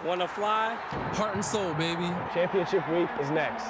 Wanna fly? Heart and soul, baby. Championship week is next.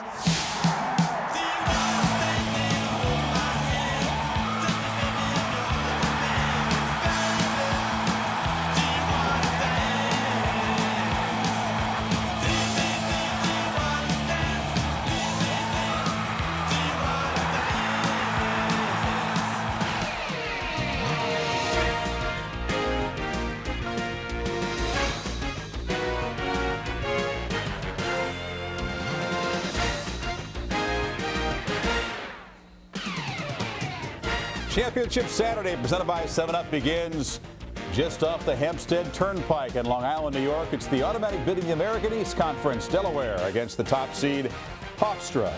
Championship Saturday presented by 7-Up begins just off the Hempstead Turnpike in Long Island, New York. It's the automatic bid in the American East Conference, Delaware against the top seed, Hofstra.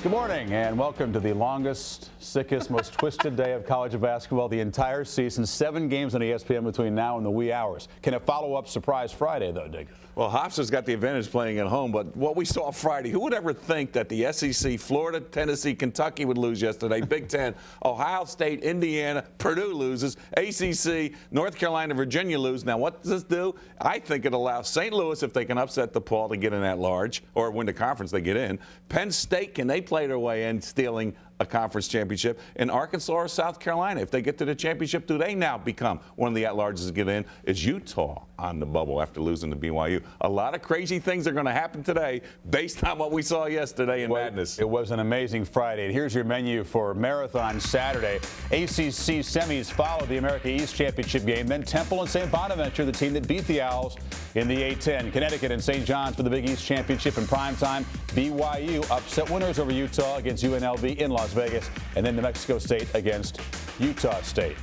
Good morning and welcome to the longest, sickest, most twisted day of college basketball the entire season. 7 games on ESPN between now and the wee hours. Can it follow up Surprise Friday, though, Digger? Well, Hofstra's got the advantage playing at home, but what we saw Friday, who would ever think that the SEC, Florida, Tennessee, Kentucky would lose yesterday, Big Ten, Ohio State, Indiana, Purdue loses, ACC, North Carolina, Virginia lose. Now, what does this do? I think it allows St. Louis, if they can upset DePaul, to get in at large, or win the conference, they get in. Penn State, can they play their way in stealing a conference championship? And Arkansas or South Carolina, if they get to the championship, do they now become one of the at-larges to get in? Is Utah on the bubble after losing to BYU? A lot of crazy things are going to happen today based on what we saw yesterday in madness. It was an amazing Friday. And here's your menu for Marathon Saturday. ACC semis follow the America East Championship game. Then Temple and St. Bonaventure, the team that beat the Owls in the A-10. Connecticut and St. John's for the Big East Championship in primetime. BYU upset winners over Utah against UNLV in Las Vegas. And then New Mexico State against Utah State.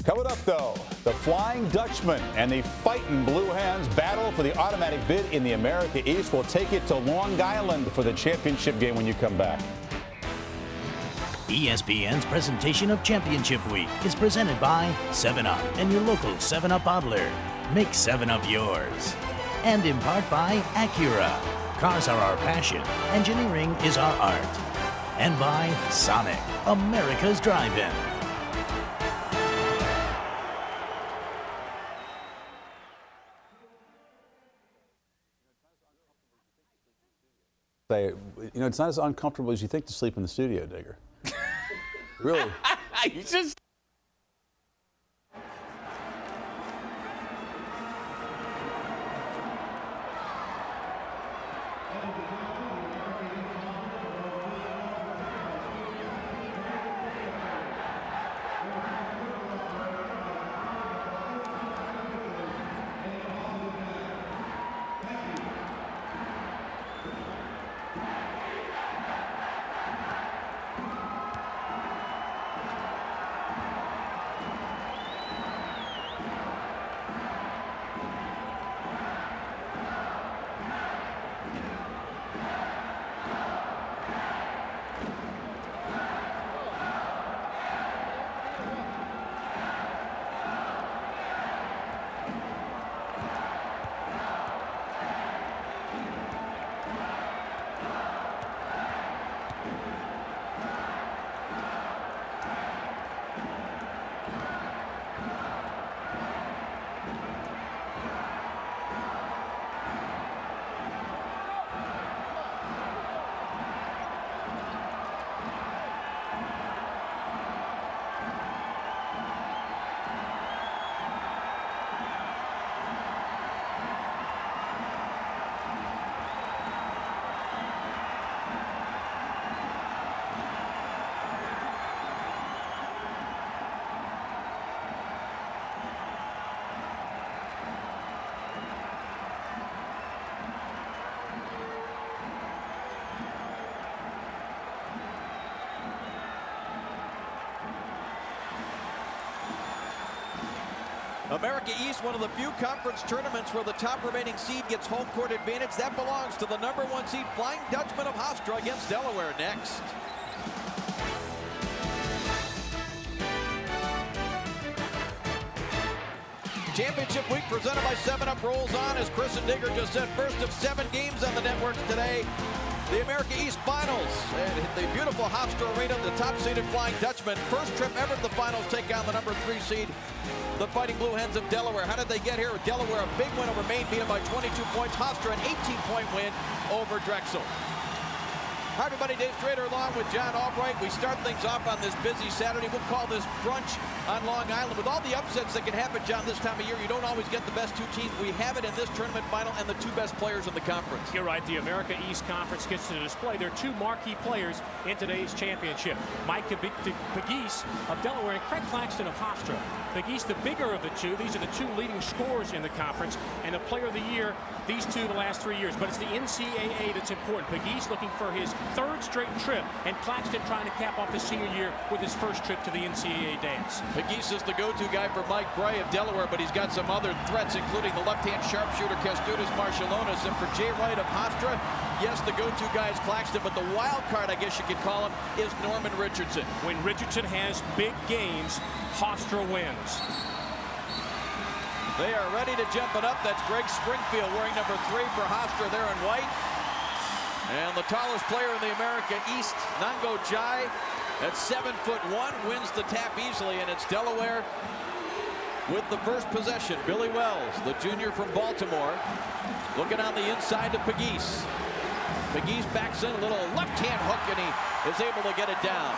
Coming up, though, the Flying Dutchman and the Fightin' Blue Hands battle for the automatic bid in the America East. We'll take it to Long Island for the championship game when you come back. ESPN's presentation of Championship Week is presented by 7-Up and your local 7-Up bottler. Make 7-Up yours. And in part by Acura. Cars are our passion. Engineering is our art. And by Sonic, America's drive-in. It's not as uncomfortable as you think to sleep in the studio, Digger. Really. You just... America East, one of the few conference tournaments where the top remaining seed gets home court advantage. That belongs to the #1 seed Flying Dutchman of Hofstra against Delaware next. Championship week presented by 7-Up rolls on, as Chris and Digger just said. First of 7 games on the networks today. The America East Finals. The beautiful Hofstra Arena, the top-seeded Flying Dutchman. First trip ever to the finals, take on the number 3 seed, the Fighting Blue Hens of Delaware. How did they get here? Delaware, a big win over Maine, beat them by 22 points. Hofstra, an 18-point win over Drexel. Hi, everybody. Dave Strader along with John Albright. We start things off on this busy Saturday. We'll call this brunch on Long Island. With all the upsets that can happen, John, this time of year, you don't always get the best 2 teams. We have it in this tournament final and the 2 best players in the conference. You're right. The America East Conference gets to display their 2 marquee players in today's championship. Mike Pegues of Delaware and Craig Claxton of Hofstra. Pegues, the bigger of the 2. These are the 2 leading scorers in the conference. And the player of the year, these 2 the last 3 years. But it's the NCAA that's important. Pegues looking for his 3rd straight trip, and Claxton trying to cap off his senior year with his first trip to the NCAA dance. Pegues is the go-to guy for Mike Bray of Delaware, but he's got some other threats, including the left-hand sharpshooter Kęstutis Marciulionis. And for Jay Wright of Hofstra, yes, the go-to guy is Claxton, but the wild card, I guess you could call him, is Norman Richardson. When Richardson has big games, Hofstra wins. They are ready to jump it up. That's Greg Springfield wearing number 3 for Hofstra there in white. And the tallest player in the America East, Nango Jai, at 7'1", wins the tap easily, and it's Delaware with the first possession. Billy Wells, the junior from Baltimore, looking on the inside to Pegues. Pegues backs in a little left-hand hook, and he is able to get it down.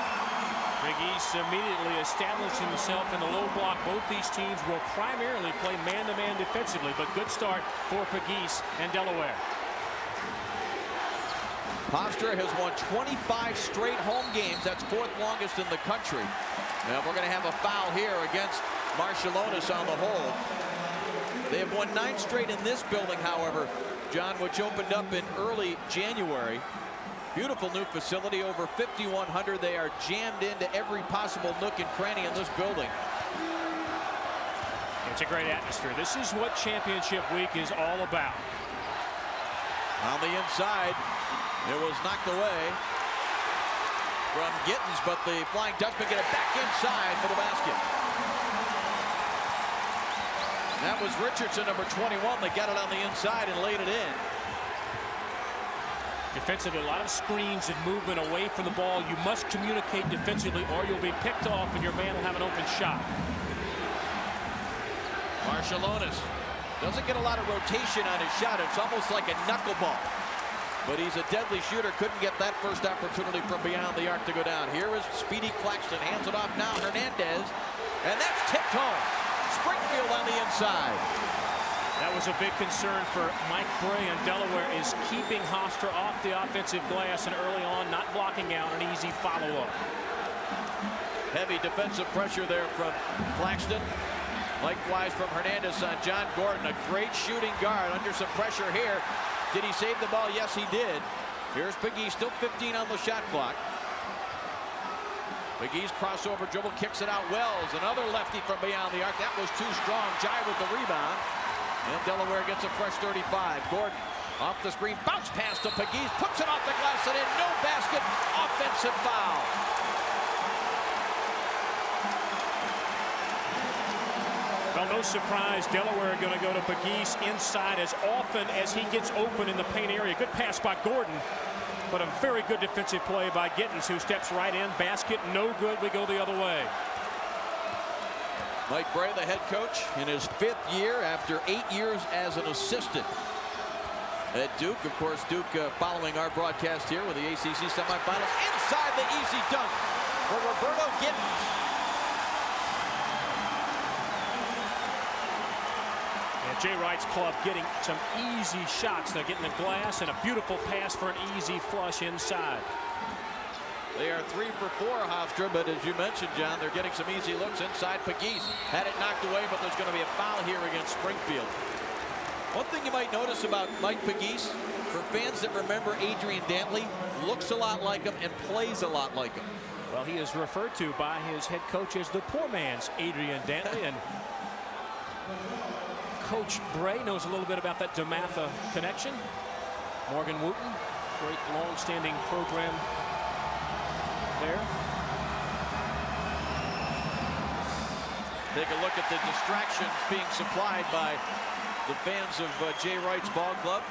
Pegues immediately establishing himself in the low block. Both these teams will primarily play man-to-man defensively, but good start for Pegues and Delaware. Hofstra has won 25 straight home games. That's 4th longest in the country. Now we're going to have a foul here against Marciulionis on the hold. They have won 9 straight in this building, however, John, which opened up in early January. Beautiful new facility, over 5,100. They are jammed into every possible nook and cranny in this building. It's a great atmosphere. This is what championship week is all about. On the inside, it was knocked away from Gittens, but the Flying Dutchman get it back inside for the basket. That was Richardson, number 21. They got it on the inside and laid it in. Defensively, a lot of screens and movement away from the ball. You must communicate defensively or you'll be picked off and your man will have an open shot. Marciulionis doesn't get a lot of rotation on his shot. It's almost like a knuckleball. But he's a deadly shooter. Couldn't get that first opportunity from beyond the arc to go down. Here is Speedy Claxton. Hands it off now. Hernandez. And that's tipped home. Springfield on the inside. That was a big concern for Mike Bray and Delaware, is keeping Hofstra off the offensive glass and early on not blocking out an easy follow-up. Heavy defensive pressure there from Claxton. Likewise from Hernandez on John Gordon. A great shooting guard under some pressure here. Did he save the ball? Yes, he did. Here's Pegues, still 15 on the shot clock. Pegues crossover dribble, kicks it out. Wells, another lefty from beyond the arc. That was too strong. Jai with the rebound. And Delaware gets a fresh 35. Gordon off the screen, bounce pass to Pegues, puts it off the glass and in. No basket, offensive foul. Well, no surprise, Delaware are going to go to Pegues inside as often as he gets open in the paint area. Good pass by Gordon, but a very good defensive play by Gittens, who steps right in. Basket, no good. We go the other way. Mike Bray, the head coach, in his 5th year after 8 years as an assistant at Duke. Of course, Duke following our broadcast here with the ACC semifinals. Inside the easy dunk for Roberto Gittens. Jay Wright's club getting some easy shots. They're getting the glass and a beautiful pass for an easy flush inside. They are 3 for 4, Hofstra, but as you mentioned, John, they're getting some easy looks inside. Pegues had it knocked away, but there's going to be a foul here against Springfield. One thing you might notice about Mike Pegues, for fans that remember Adrian Dantley, looks a lot like him and plays a lot like him. Well, he is referred to by his head coach as the poor man's Adrian Dantley, and Coach Bray knows a little bit about that DeMatha connection. Morgan Wooten, great long-standing program there. Take a look at the distractions being supplied by the fans of Jay Wright's ball club.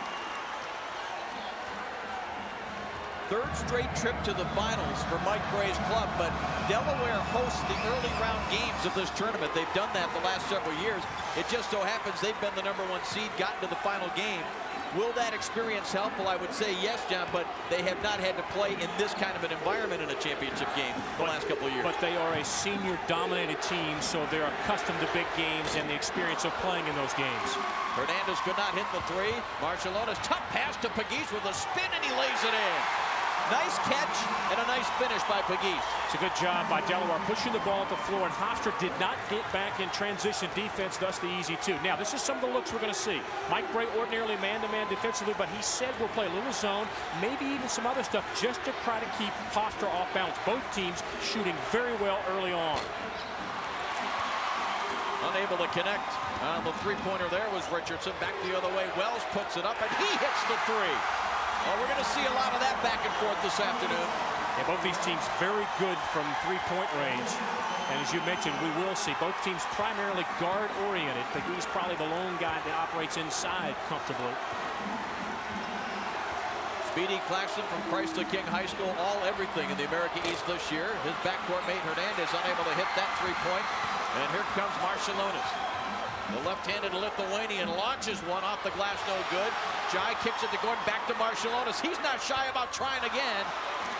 third straight trip to the finals for Mike Bray's club, but Delaware hosts the early round games of this tournament. They've done that the last several years. It just so happens they've been the #1 seed, gotten to the final game. Will that experience help? Well, I would say yes, John, but they have not had to play in this kind of an environment in a championship game the last couple of years. But they are a senior-dominated team, so they're accustomed to big games and the experience of playing in those games. Hernandez could not hit the three. Marcialona's tough pass to Pegues with a spin, and he lays it in. Nice catch and a nice finish by Pegues. It's a good job by Delaware pushing the ball at the floor, and Hofstra did not get back in transition defense, thus the easy two. Now, this is some of the looks we're going to see. Mike Bray ordinarily man-to-man defensively, but he said we'll play a little zone, maybe even some other stuff, just to try to keep Hofstra off balance. Both teams shooting very well early on. Unable to connect on the three-pointer there was Richardson. Back the other way, Wells puts it up, and he hits the three. Well, we're going to see a lot of that back and forth this afternoon. Yeah, both these teams very good from three-point range. And as you mentioned, we will see both teams primarily guard-oriented. Pegues probably the lone guy that operates inside comfortably. Speedy Claxton from Chrysler King High School, all everything in the America East this year. His backcourt mate Hernandez unable to hit that three-point. And here comes Marcialonas. The left-handed Lithuanian launches one off the glass, no good. Jai kicks it to Gordon, back to Marcialonas. He's not shy about trying again.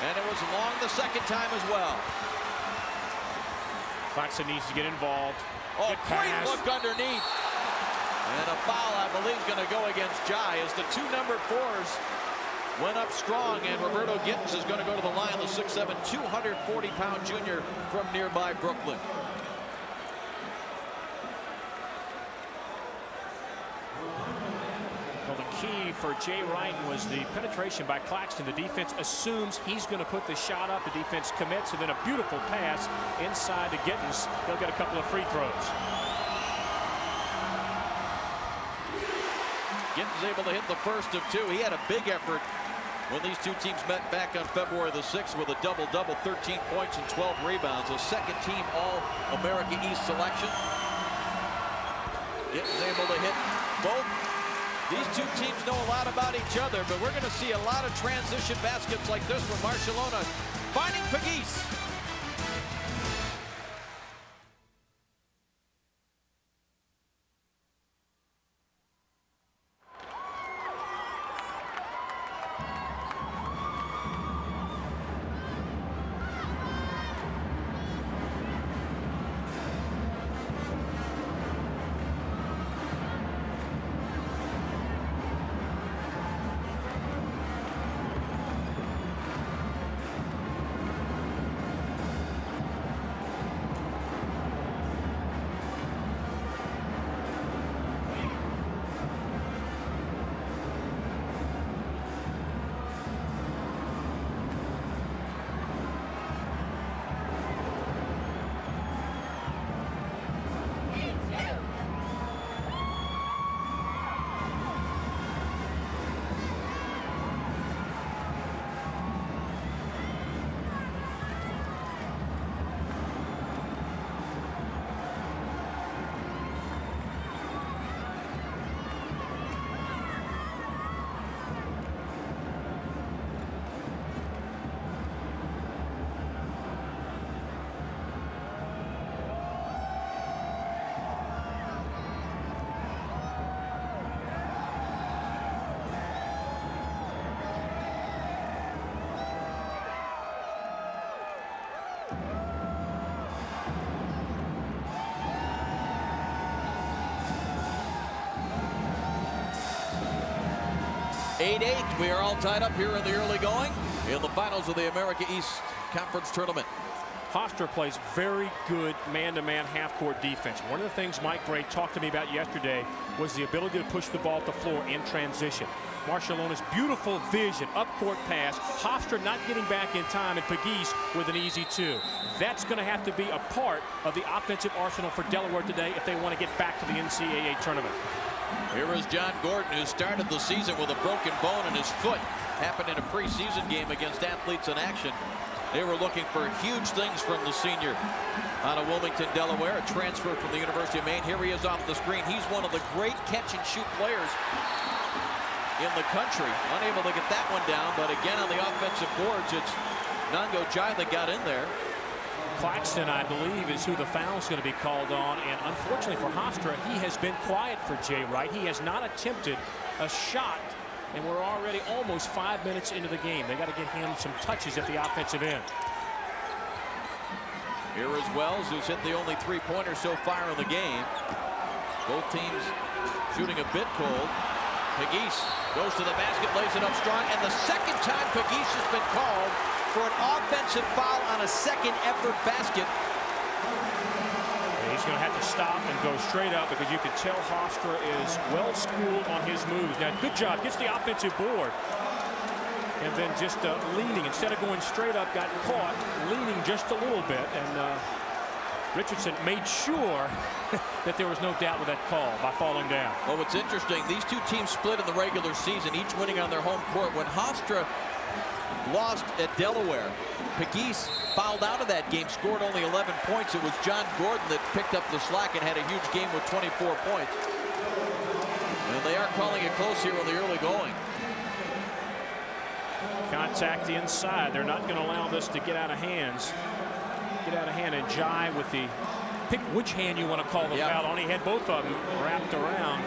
And it was long the second time as well. Claxton needs to get involved. Oh, great look underneath. And a foul, I believe, is going to go against Jai as the two number 4s went up strong. And Roberto Gittins is going to go to the line, the 6'7", 240-pound junior from nearby Brooklyn. Key for Jay Wright was the penetration by Claxton. The defense assumes he's going to put the shot up. The defense commits, and then a beautiful pass inside to Gittins. He'll get a couple of free throws. Gittins able to hit the first of two. He had a big effort when these two teams met back on February the 6th with a double-double, 13 points and 12 rebounds. A second-team All-America East selection. Gittins able to hit both. These two teams know a lot about each other, but we're going to see a lot of transition baskets like this from Marcialona finding Pegues. We are all tied up here in the early going in the finals of the America East Conference Tournament. Hofstra plays very good man-to-man half-court defense. One of the things Mike Bray talked to me about yesterday was the ability to push the ball at the floor in transition. Marcialona's beautiful vision, up-court pass, Hofstra not getting back in time, and Pegues with an easy two. That's going to have to be a part of the offensive arsenal for Delaware today if they want to get back to the NCAA tournament. Here is John Gordon, who started the season with a broken bone in his foot. Happened in a preseason game against Athletes in Action. They were looking for huge things from the senior out of Wilmington, Delaware, a transfer from the University of Maine. Here he is off the screen. He's one of the great catch-and-shoot players in the country. Unable to get that one down, but again on the offensive boards, it's Nango Jai that got in there. Claxton, I believe, is who the foul is going to be called on, and unfortunately for Hofstra, he has been quiet for Jay Wright. He has not attempted a shot, and we're already almost 5 minutes into the game. They got to get him some touches at the offensive end. Here is Wells, who's hit the only three-pointer so far in the game. Both teams shooting a bit cold. Pegues goes to the basket, lays it up strong, and the second time Pegues has been called for an offensive foul on a second effort basket. He's going to have to stop and go straight up because you can tell Hofstra is well schooled on his moves. Now, good job, gets the offensive board. And then just leaning, instead of going straight up, got caught, leaning just a little bit. And Richardson made sure that there was no doubt with that call by falling down. Well, what's interesting, these two teams split in the regular season, each winning on their home court. When Hofstra lost at Delaware, Pegues fouled out of that game, scored only 11 points. It was John Gordon that picked up the slack and had a huge game with 24 points. And they are calling it close here in the early going. Contact inside. They're not going to allow this to get out of hands. And Jai with the pick which hand you want to call the foul on. He had both of them wrapped around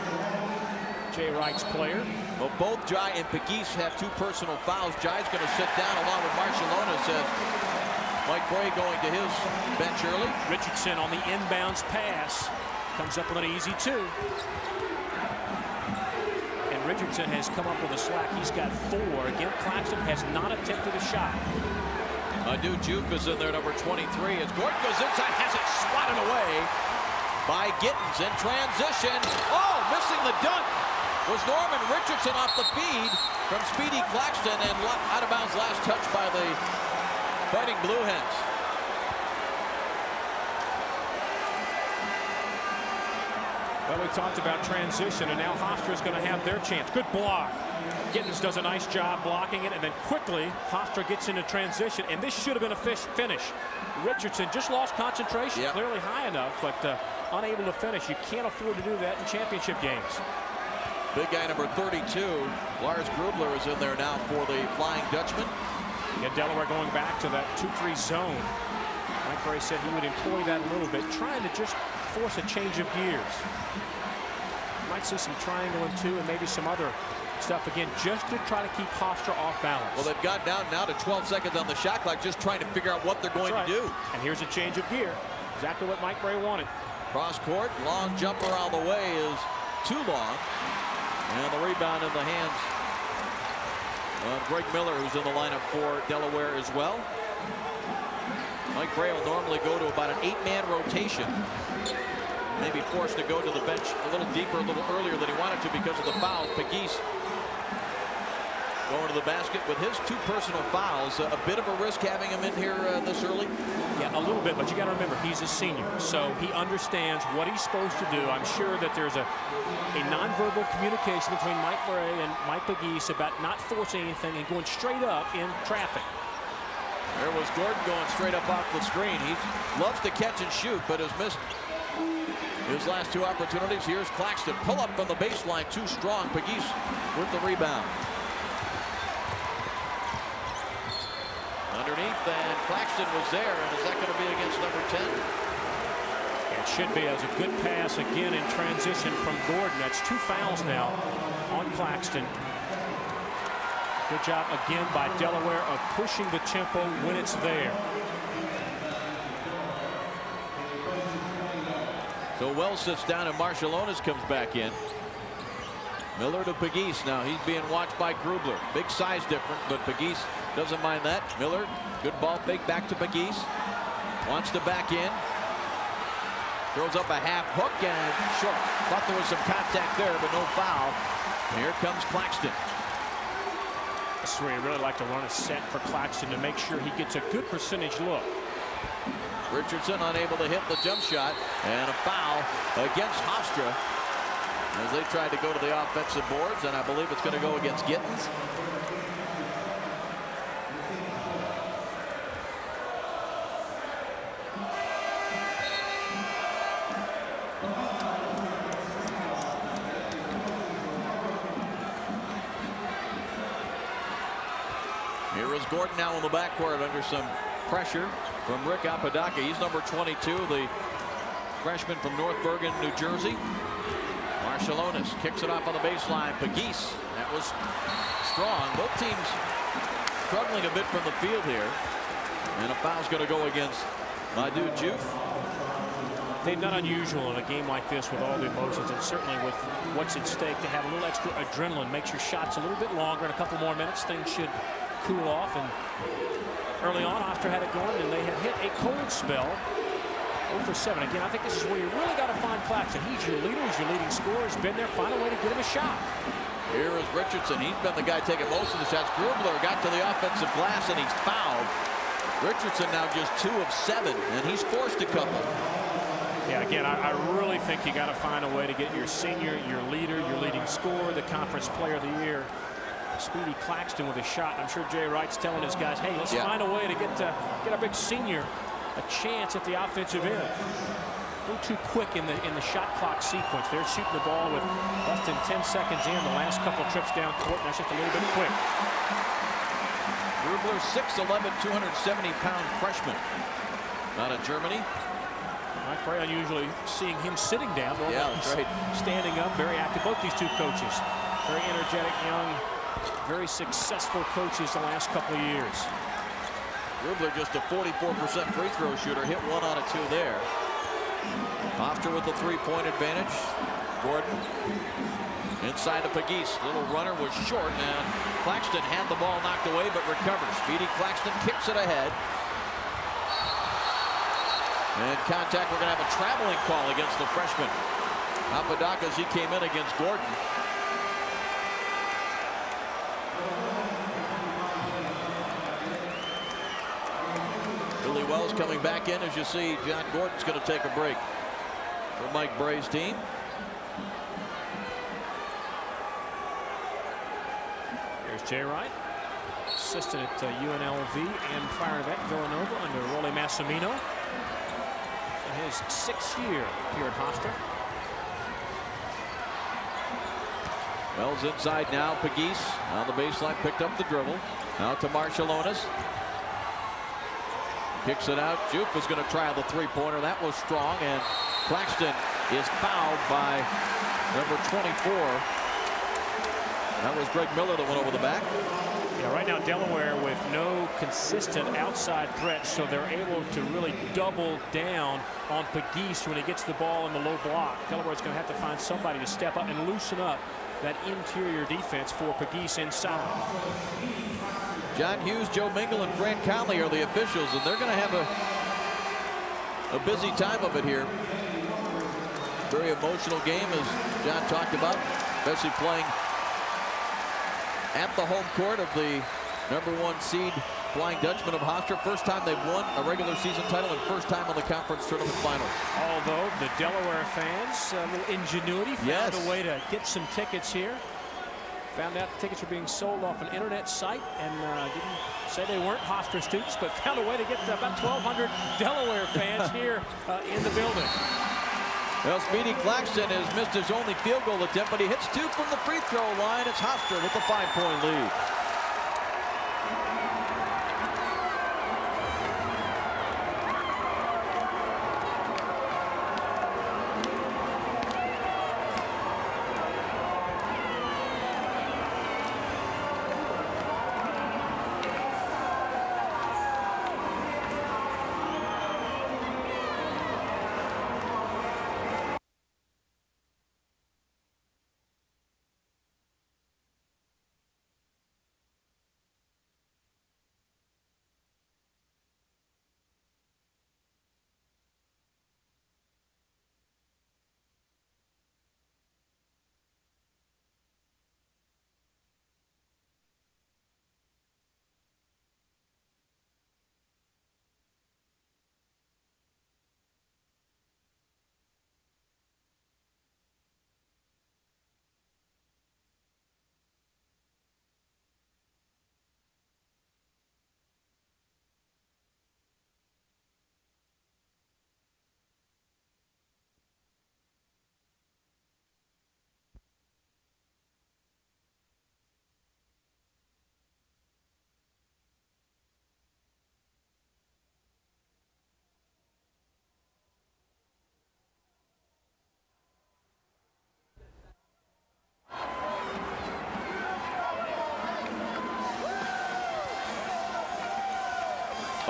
Jay Wright's player. Well, both Jai and Pegues have two personal fouls. Jai's going to sit down along with Marciulionis as Mike Bray going to his bench early. Richardson on the inbounds pass comes up with an easy two. And Richardson has come up with a slack. He's got 4. Again, Claxton has not attempted a shot. Adu Juke is in there, number 23. As Gordon goes inside, has it swatted away by Gittens in transition. Oh, missing the dunk was Norman Richardson off the feed from Speedy Claxton, and out of bounds last touch by the Fighting Blue Hens. Well, we talked about transition, and now Hofstra is going to have their chance. Good block. Gittens does a nice job blocking it, and then quickly Hofstra gets into transition, and this should have been a finish. Richardson just lost concentration, clearly high enough, but unable to finish. You can't afford to do that in championship games. Big guy number 32, Lars Brugler, is in there now for the Flying Dutchman. And Delaware going back to that 2-3 zone. Mike Bray said he would employ that a little bit, trying to just force a change of gears. Might see some triangle and 2 and maybe some other stuff again, just to try to keep Hofstra off balance. Well, they've got down now to 12 seconds on the shot clock, just trying to figure out what they're going to do. And here's a change of gear. Exactly what Mike Bray wanted. Cross court, long jumper all the way is too long. And the rebound in the hands of Greg Miller, who's in the lineup for Delaware as well. Mike Bray will normally go to about an 8-man rotation. Maybe forced to go to the bench a little deeper, a little earlier than he wanted to because of the foul. Pegues going to the basket with his 2 personal fouls. A bit of a risk having him in here this early. Yeah, a little bit, but you got to remember he's a senior, so he understands what he's supposed to do. I'm sure that there's a nonverbal communication between Mike Bray and Mike Pegues about not forcing anything and going straight up in traffic. There was Gordon going straight up off the screen. He loves to catch and shoot, but has missed his last 2 opportunities. Here's Claxton. Pull up from the baseline, too strong. Pegues with the rebound. Underneath, and Claxton was there. And is that going to be against number 10? It should be, as a good pass again in transition from Gordon. That's 2 fouls now on Claxton. Good job again by Delaware of pushing the tempo when it's there. So Wells sits down and Marciulionis comes back in. Miller to Pegues now. He's being watched by Grubler. Big size difference, but Pegues doesn't mind that. Miller, good ball fake back to Pegues. Wants to back in. Throws up a half hook and short. Thought there was some contact there, but no foul. And here comes Claxton. This is where you really like to run a set for Claxton to make sure he gets a good percentage look. Richardson unable to hit the jump shot, and a foul against Hofstra as they tried to go to the offensive boards, and I believe it's going to go against Gittens. Here is Gordon now in the backcourt under some pressure from Rick Apodaca. He's number 22, the freshman from North Bergen, New Jersey. Marciulionis kicks it off on the baseline. Pegues, that was strong. Both teams struggling a bit from the field here. And a foul's going to go against my dude Juve. They've not unusual in a game like this with all the emotions, and certainly with what's at stake, to have a little extra adrenaline. Makes your shots a little bit longer. In a couple more minutes, things should cool off. And early on, Hofstra had it going, and they had hit a cold spell. 0 for 7. Again, I think this is where you really got to find Claxton. He's your leader. He's your leading scorer. He's been there. Find a way to get him a shot. Here is Richardson. He's been the guy taking most of the shots. Brugler got to the offensive glass, and he's fouled. Richardson now just 2 of 7, and he's forced a couple. Yeah, again, I really think you got to find a way to get your senior, your leader, your leading scorer, the conference player of the year, Speedy Claxton, with a shot. I'm sure Jay Wright's telling his guys, hey, let's find a way to get our big senior a chance at the offensive end. A little too quick in the shot clock sequence. They're shooting the ball with less than 10 seconds in. The last couple trips down court, and that's just a little bit quick. Brugler, 6'11", 270-pound freshman out of Germany. Very unusually seeing him sitting down. Yeah, that's right. Standing up, very active. Both these two coaches, very energetic, young, very successful coaches the last couple of years. Brugler just a 44% free throw shooter. Hit 1 out of 2 there. Hofstra with the 3-point advantage. Gordon inside to Pegues. Little runner was short, and Claxton had the ball knocked away but recovers. Speedy Claxton kicks it ahead. And contact, we're going to have a traveling call against the freshman. Apodaca, as he came in against Gordon. Billy Wells coming back in. As you see, John Gordon's going to take a break for Mike Bray's team. Here's Jay Wright, assistant at UNLV, and prior to that, Villanova under Rolly Massimino. His 6th year here at Hofstra. Wells inside now. Pegues on the baseline, picked up the dribble. Now to Marciulionis. Kicks it out. Juve is going to try the 3-pointer. That was strong, and Claxton is fouled by number 24. That was Greg Miller that went over the back. Yeah, right now Delaware with no consistent outside threats, so they're able to really double down on Pegues when he gets the ball in the low block. Delaware's going to have to find somebody to step up and loosen up that interior defense for Pegues inside. John Hughes, Joe Mingle, and Fran Conley are the officials, and they're going to have a busy time of it here. Very emotional game, as John talked about, especially playing at the home court of the #1 seed Flying Dutchman of Hofstra. First time they've won a regular season title, and first time on the conference tournament finals. Although the Delaware fans, a little ingenuity, found a way to get some tickets here. Found out the tickets were being sold off an internet site, and didn't say they weren't Hofstra students, but found a way to get about 1,200 Delaware fans here in the building. Well, Speedy Claxton has missed his only field goal attempt, but he hits 2 from the free throw line. It's Hofstra with the 5-point lead.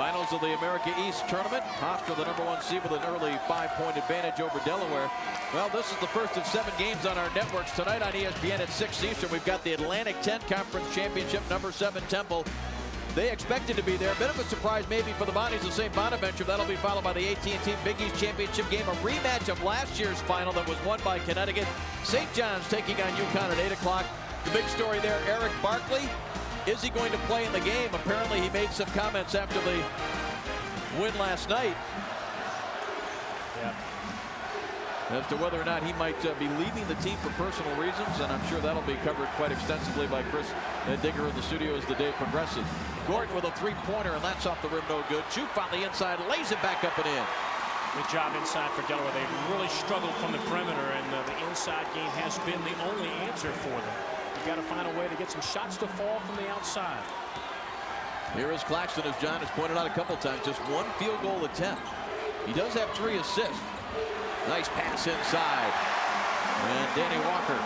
Finals of the America East tournament. Hofstra, the #1 seed, with an early 5-point advantage over Delaware. Well, this is the first of 7 games on our networks tonight on ESPN at 6 Eastern. We've got the Atlantic 10 Conference Championship, #7 Temple. They expected to be there. A bit of a surprise maybe for the Bonnies of St. Bonaventure. That'll be followed by the AT&T Big East Championship game, a rematch of last year's final that was won by Connecticut. St. John's taking on UConn at 8 o'clock. The big story there, Eric Barkley. Is he going to play in the game? Apparently he made some comments after the win last night. Yeah. As to whether or not he might be leaving the team for personal reasons, and I'm sure that'll be covered quite extensively by Chris Digger in the studio as the day progresses. Gordon with a 3-pointer, and that's off the rim, no good. Jupe on the inside, lays it back up and in. Good job inside for Delaware. They've really struggled from the perimeter, and the inside game has been the only answer for them. You've got to find a way to get some shots to fall from the outside. Here is Claxton, as John has pointed out a couple times, just 1 field goal attempt. He does have 3 assists. Nice pass inside. And Danny Walker.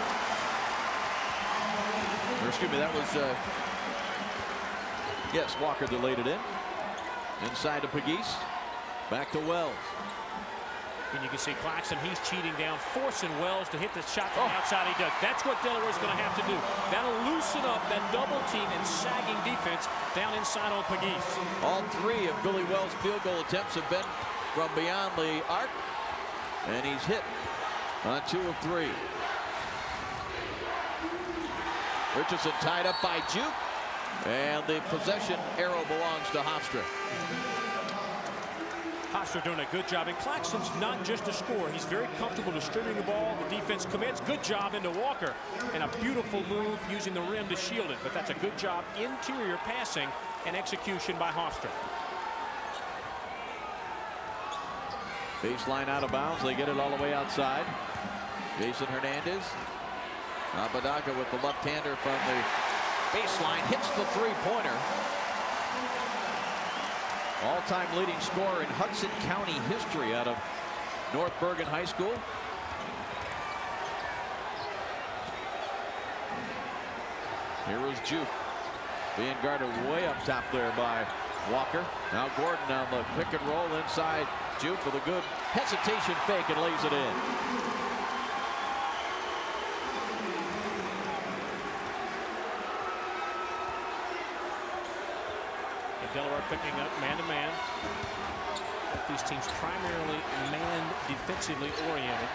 Or excuse me, that was, yes, Walker that laid it in. Inside to Pegues. Back to Wells. And you can see Claxton, he's cheating down, forcing Wells to hit the shot from the outside. He does. That's what Delaware's going to have to do. That'll loosen up that double team and sagging defense down inside on Pegues. All 3 of Billy Wells' field goal attempts have been from beyond the arc. And he's hit on 2 of 3. Richardson tied up by Jupe. And the possession arrow belongs to Hofstra. Hofstra doing a good job. And Claxton's not just a scorer. He's very comfortable distributing the ball. The defense commits. Good job into Walker. And a beautiful move using the rim to shield it. But that's a good job. Interior passing and execution by Hofstra. Baseline out of bounds. They get it all the way outside. Jason Hernandez. Apodaca with the left-hander from the baseline. Hits the 3-pointer. All-time leading scorer in Hudson County history out of North Bergen High School. Here is Jupe. Being guarded way up top there by Walker. Now Gordon on the pick and roll inside. Jupe with a good hesitation fake and lays it in. And Delaware picking up man-to-man. These teams primarily man defensively oriented.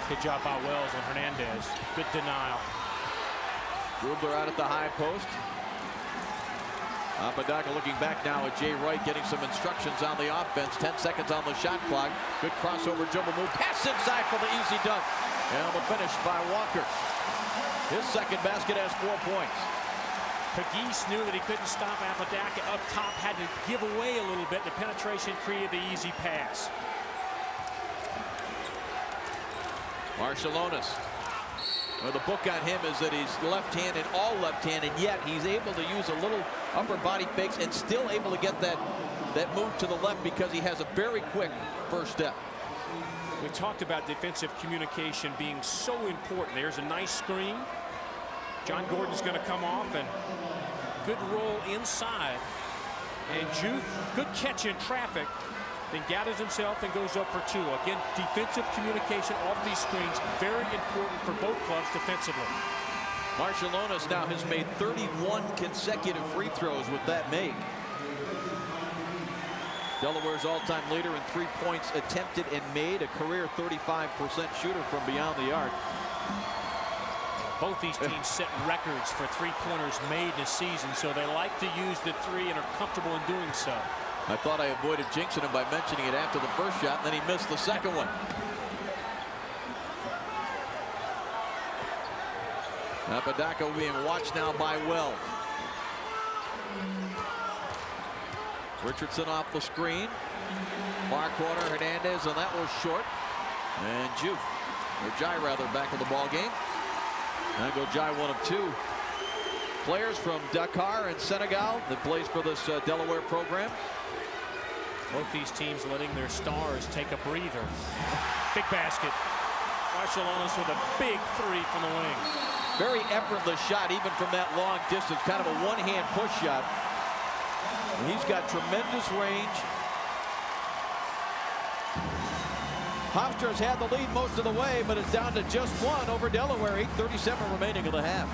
Good job by Wells and Hernandez. Good denial. Brugler out at the high post. Apodaca looking back now at Jay Wright, getting some instructions on the offense. 10 seconds on the shot clock. Good crossover dribble move. Pass inside for the easy dunk. And the finish by Walker. His second basket has 4 points. Pegues knew that he couldn't stop Apodaca up top. Had to give away a little bit. The penetration created the easy pass. Marcialonis. Well, the book on him is that he's left-handed, all left-handed, yet he's able to use a little upper body fakes and still able to get that move to the left because he has a very quick first step. We talked about defensive communication being so important. There's a nice screen. John Gordon's going to come off, and good roll inside. And Jupe, good catch in traffic. Then gathers himself and goes up for 2. Again, defensive communication off these screens, very important for both clubs defensively. Marcialonis now has made 31 consecutive free throws with that make. Delaware's all-time leader in 3 points attempted and made, a career 35% shooter from beyond the arc. Both these teams set records for 3-pointers made in a season, so they like to use the 3 and are comfortable in doing so. I thought I avoided jinxing him by mentioning it after the first shot, and then he missed the second one. Apodaca being watched now by Wells. Richardson off the screen. Far corner, Hernandez, and that was short. And Jupe, or Jai rather, back in the ball game. And go Jai, one of 2 players from Dakar and Senegal that plays for this Delaware program. Both these teams letting their stars take a breather. Big basket. Marcialonis with a big 3 from the wing. Very effortless shot, even from that long distance. Kind of a one-hand push shot. And he's got tremendous range. Hofstra's had the lead most of the way, but it's down to just one over Delaware. 8:37 remaining in the half.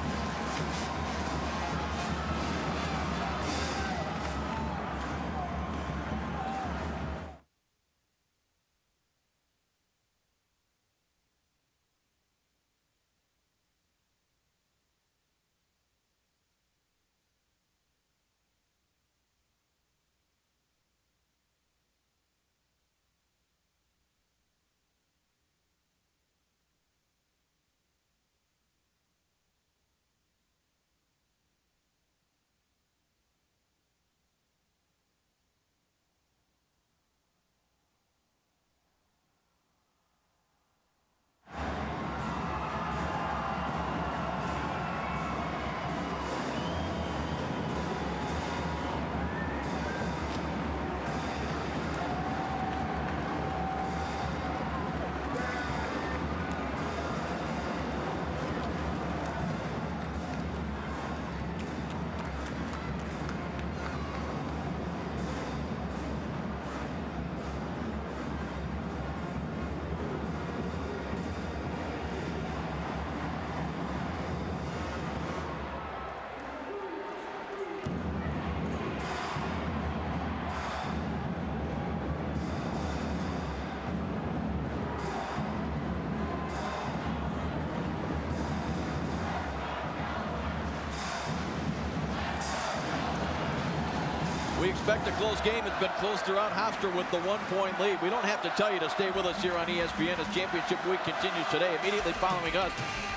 We expect a close game. It's been close throughout. Hofstra with the 1-point lead. We don't have to tell you to stay with us here on ESPN as championship week continues today. Immediately following us,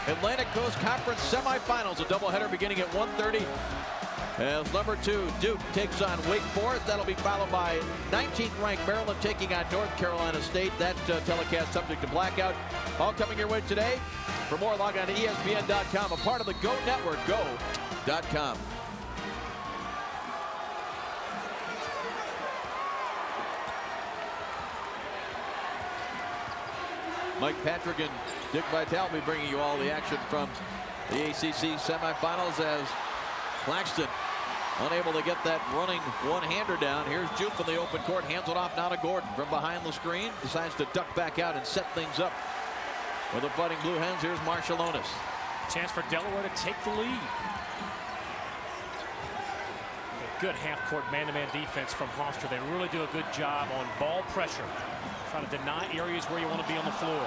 Atlantic Coast Conference semifinals, a doubleheader beginning at 1:30. As number 2, Duke takes on Wake Forest. That'll be followed by 19th ranked Maryland taking on North Carolina State. That telecast subject to blackout. All coming your way today. For more, log on to ESPN.com, a part of the Go Network, go.com. Mike Patrick and Dick Vitale will be bringing you all the action from the ACC semifinals as Claxton unable to get that running one-hander down. Here's Juke in the open court, hands it off now to Gordon from behind the screen. Decides to duck back out and set things up for the Fighting Blue Hens. Here's Marshallonis. Chance for Delaware to take the lead. A good half-court man-to-man defense from Hofstra. They really do a good job on ball pressure. Trying to deny areas where you want to be on the floor.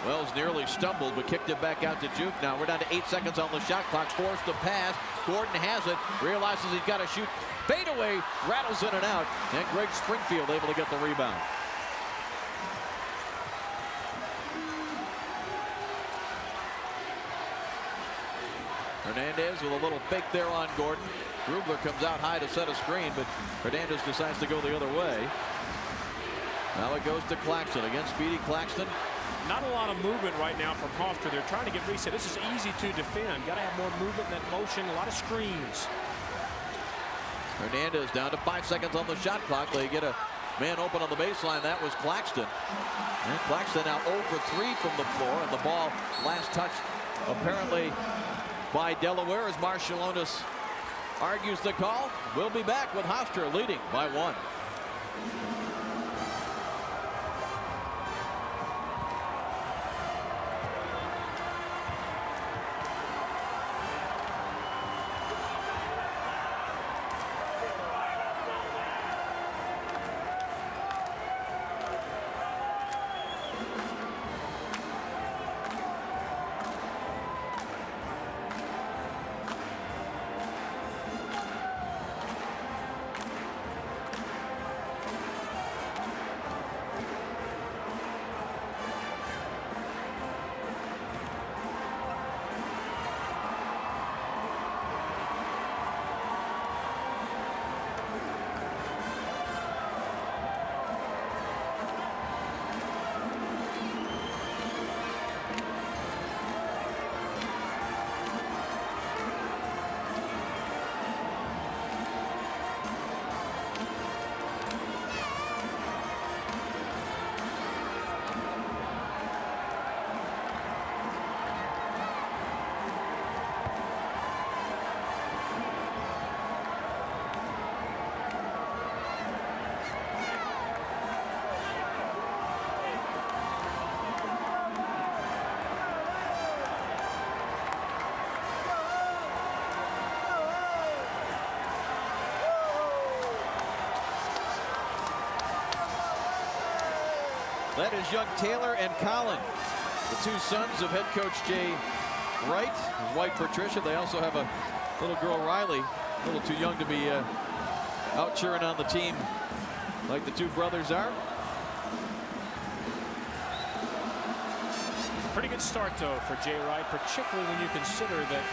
Wells nearly stumbled, but kicked it back out to Juke. Now we're down to 8 seconds on the shot clock. Forced to pass. Gordon has it. Realizes he's got to shoot. Fade away. Rattles in and out. And Greg Springfield able to get the rebound. Hernandez with a little fake there on Gordon. Brugler comes out high to set a screen, but Hernandez decides to go the other way. Now it goes to Claxton against Speedy Claxton. Not a lot of movement right now from Hofstra. They're trying to get reset. This is easy to defend. Got to have more movement in that motion. A lot of screens. Hernandez down to 5 seconds on the shot clock. They get a man open on the baseline. That was Claxton. And Claxton now 0 for 3 from the floor. And the ball last touched apparently by Delaware as Marshallonis argues the call. We'll be back with Hofstra leading by 1. That is young Taylor and Colin, the two sons of head coach Jay Wright, his wife Patricia. They also have a little girl, Riley, a little too young to be out cheering on the team like the two brothers are. Pretty good start, though, for Jay Wright, particularly when you consider that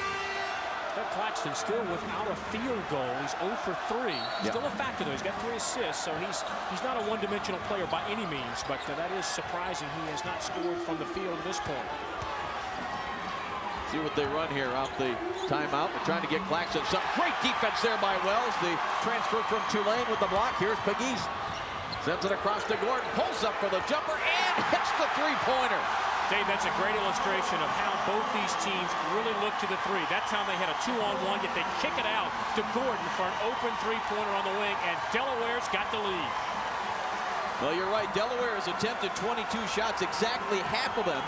Claxton still without a field goal. He's 0 for 3. Still a factor, though. He's got 3 assists, so he's not a one-dimensional player by any means, but that is surprising. He has not scored from the field at this point. See what they run here off the timeout. They're trying to get Claxton. Some great defense there by Wells. The transfer from Tulane with the block. Here's Pegues. Sends it across to Gordon. Pulls up for the jumper and hits the three-pointer. Dave, that's a great illustration of how both these teams really look to the 3. That time they had a 2-on-1, yet they kick it out to Gordon for an open three-pointer on the wing, and Delaware's got the lead. Well, you're right. Delaware has attempted 22 shots. Exactly half of them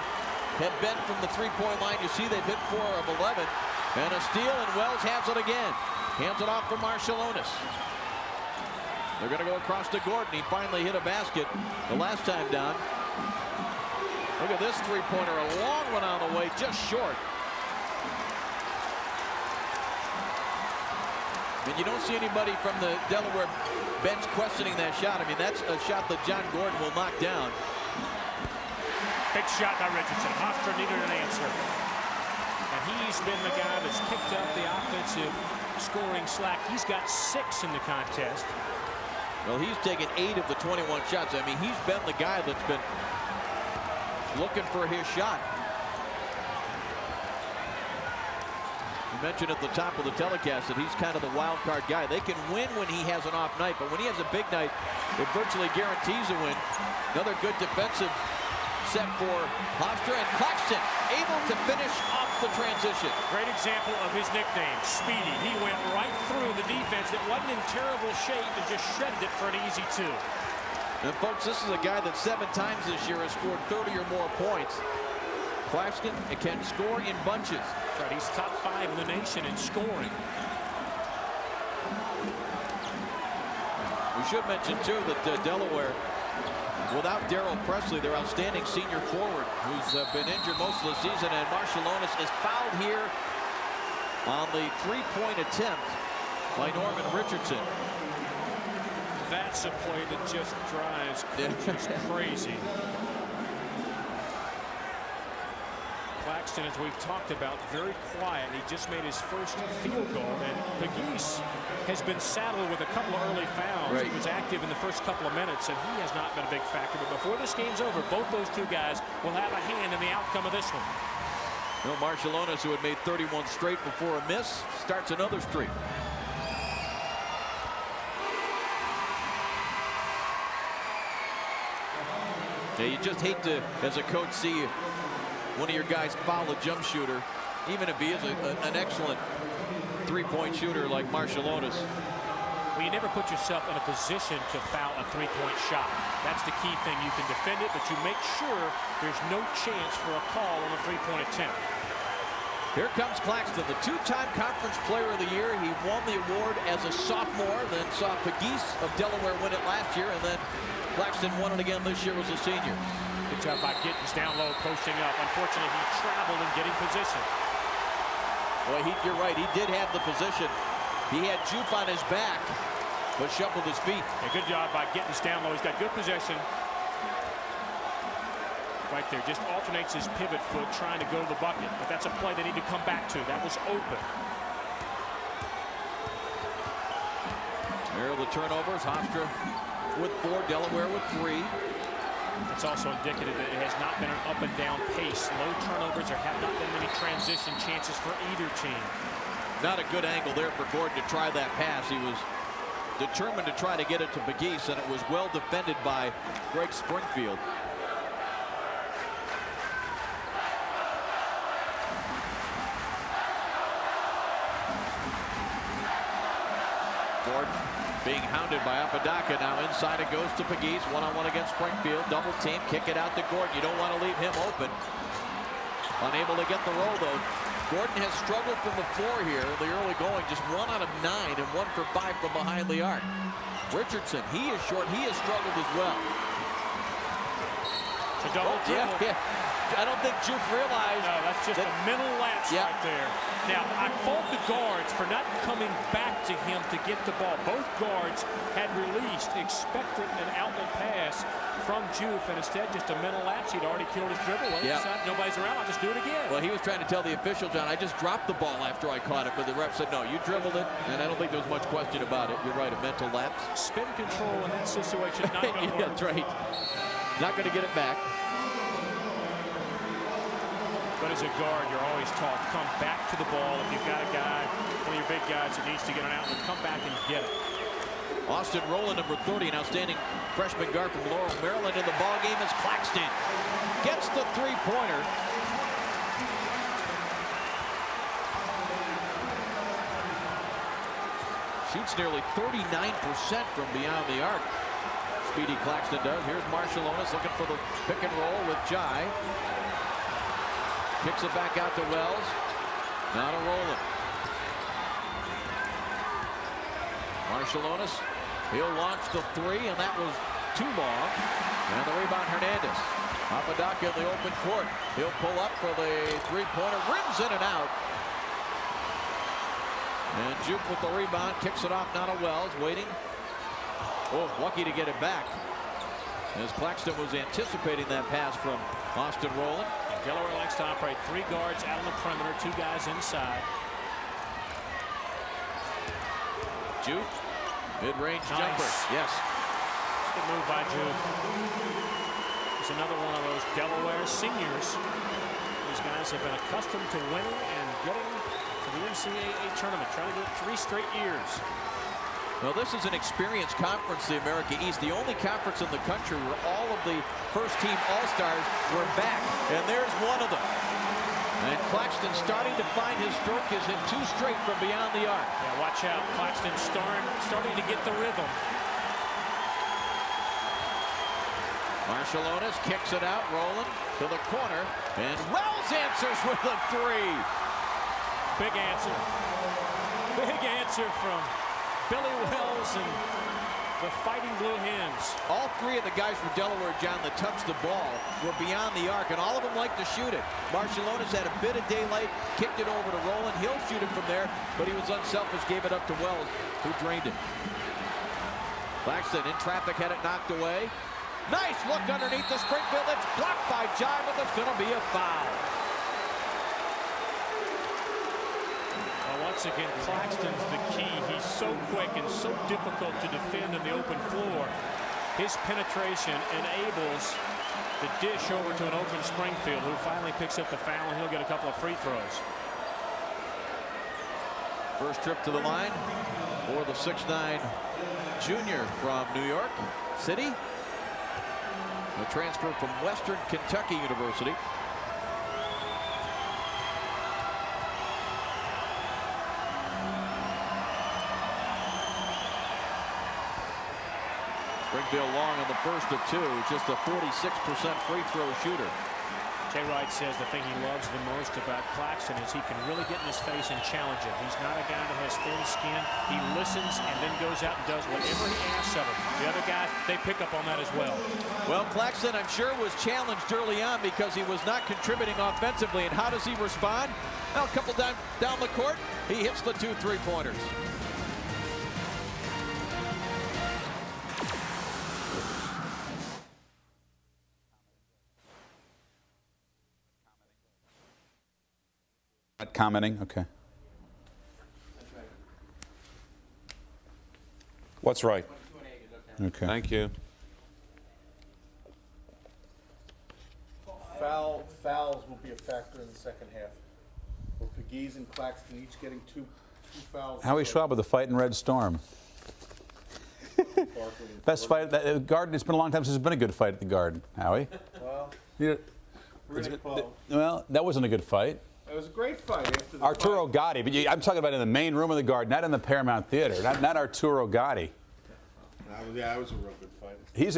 have been from the three-point line. You see they've hit 4 of 11. And a steal, and Wells has it again. Hands it off for Marciulionis. They're going to go across to Gordon. He finally hit a basket the last time down. Look at this three-pointer, a long one on the way, just short. And you don't see anybody from the Delaware bench questioning that shot. I mean, that's a shot that John Gordon will knock down. Big shot by Richardson. Hofstra needed an answer. And he's been the guy that's kicked up the offensive scoring slack. He's got 6 in the contest. Well, he's taken 8 of the 21 shots. I mean, he's been the guy that's been looking for his shot. You mentioned at the top of the telecast that he's kind of the wild card guy. They can win when he has an off night, but when he has a big night, it virtually guarantees a win. Another good defensive set for Hofstra, and Claxton able to finish off the transition. Great example of his nickname, Speedy. He went right through the defense that wasn't in terrible shape and just shredded it for an easy 2. And folks, this is a guy that 7 times this year has scored 30 or more points. Claxton can score in bunches. Right, he's top 5 in the nation in scoring. We should mention, too, that Delaware, without Darrell Presley, their outstanding senior forward, who's been injured most of the season, and Marciulionis is fouled here on the three-point attempt by Norman Richardson. That's a play that just drives coaches crazy. Claxton, as we've talked about, very quiet. He just made his first field goal, and Pegues has been saddled with a couple of early fouls. Right. He was active in the first couple of minutes, and he has not been a big factor. But before this game's over, both those two guys will have a hand in the outcome of this one. Well, Marciulionis, who had made 31 straight before a miss, starts another streak. Yeah, you just hate to, as a coach, see one of your guys foul a jump shooter, even if he is an excellent three-point shooter like Marciulionis. Well, you never put yourself in a position to foul a three-point shot. That's the key thing. You can defend it, but you make sure there's no chance for a call on a three-point attempt. Here comes Claxton, the 2-time Conference Player of the Year. He won the award as a sophomore, then saw Pegues of Delaware win it last year, and then Claxton won it again this year as a senior. Good job by Gittins down low, posting up. Unfortunately, he traveled in getting position. Boy, you're right. He did have the position. He had Jupe on his back, but shuffled his feet. A good job by Gittins down low. He's got good possession. Right there, just alternates his pivot foot trying to go to the bucket. But that's a play they need to come back to. That was open. There are the turnovers. Hofstra with 4, Delaware with 3. It's also indicative that it has not been an up and down pace. Low turnovers. There have not been many transition chances for either team. Not a good angle there for Gordon to try that pass. He was determined to try to get it to Pegues, and it was well defended by Greg Springfield. Gordon being hounded by Apodaca. Now inside it goes to Pegues. One-on-one against Springfield. Double team. Kick it out to Gordon. You don't want to leave him open. Unable to get the roll, though. Gordon has struggled from the floor here in the early going. Just 1 out of 9 and 1 for 5 from behind the arc. Richardson, he is short. He has struggled as well. A double dribble. Yeah. I don't think Jupe realized. No, that's just a mental lapse right there. Now, I fault the guards for not coming back to him to get the ball. Both guards had released, expected an outlet pass from Jupe, and instead just a mental lapse. He'd already killed his dribble. Well, he decided nobody's around, I'll just do it again. Well, he was trying to tell the official, John, I just dropped the ball after I caught it, but the ref said, no, you dribbled it, and I don't think there was much question about it. You're right, a mental lapse. Spin control in that situation, not going to work. That's right. Not going to get it back. But as a guard, you're always taught, come back to the ball. If you've got a guy, one of your big guys that needs to get an outlet, come back and get it. Austin Rowland, number 30, an outstanding freshman guard from Laurel, Maryland, in the ball game as Claxton gets the three-pointer. Shoots nearly 39% from beyond the arc. Speedy Claxton does. Here's Marshallonis looking for the pick and roll with Jai. Kicks it back out to Wells. Now to Rowland. Marshallonis, he'll launch the three, and that was too long. And the rebound, Hernandez. Apodaca in the open court. He'll pull up for the three-pointer. Rims in and out. And Jupe with the rebound, kicks it off now to Wells, waiting. Oh, lucky to get it back. As Claxton was anticipating that pass from Austin Rowland. Delaware likes to operate three guards out on the perimeter, two guys inside. Jupe, mid-range jumper. Yes. Good move by Jupe. It's another one of those Delaware seniors. These guys have been accustomed to winning and getting to the NCAA tournament, trying to do it 3 straight years. Well, this is an experienced conference, the America East, the only conference in the country where all of the first-team All-Stars were back, and there's one of them. And Claxton starting to find his stroke, is hit 2 straight from beyond the arc. Yeah, watch out. Claxton starting to get the rhythm. Marshallonis kicks it out, Rowland to the corner, and Wells answers with a 3. Big answer. Big answer from Billy Wells and the Fighting Blue Hens. All 3 of the guys from Delaware, John, that touched the ball were beyond the arc, and all of them like to shoot it. Marshallonis had a bit of daylight, kicked it over to Rowland. He'll shoot it from there, but he was unselfish, gave it up to Wells, who drained it. Claxton in traffic, had it knocked away. Nice look underneath the Springfield. It's blocked by Jai, but there's going to be a foul. Once again, Claxton's the key. He's so quick and so difficult to defend in the open floor. His penetration enables the dish over to an open Springfield, who finally picks up the foul, and he'll get a couple of free throws. First trip to the line for the 6'9" junior from New York City. A transfer from Western Kentucky University. Springfield long on the first of 2, just a 46% free throw shooter. Jay Wright says the thing he loves the most about Claxton is he can really get in his face and challenge him. He's not a guy that has thin skin. He listens and then goes out and does whatever he asks of him. The other guys, they pick up on that as well. Well, Claxton, I'm sure, was challenged early on because he was not contributing offensively. And how does he respond? Well, a couple down the court, he hits the 2 3-pointers. Not commenting? Okay. What's right? Okay. Thank you. Fouls will be a factor in the second half. With Pegues and Claxton each getting two fouls. Howie Schwab with the Fighting Red Storm. Best fight at the Garden. It's been a long time since there's been a good fight at the Garden, Howie. Well, Yeah. really close. Well, that wasn't a good fight. It was a great fight after the Arturo fight. Gotti, but I'm talking about in the main room of the Garden, not in the Paramount Theater. Not Arturo Gotti. Yeah, it was a real good fight. He's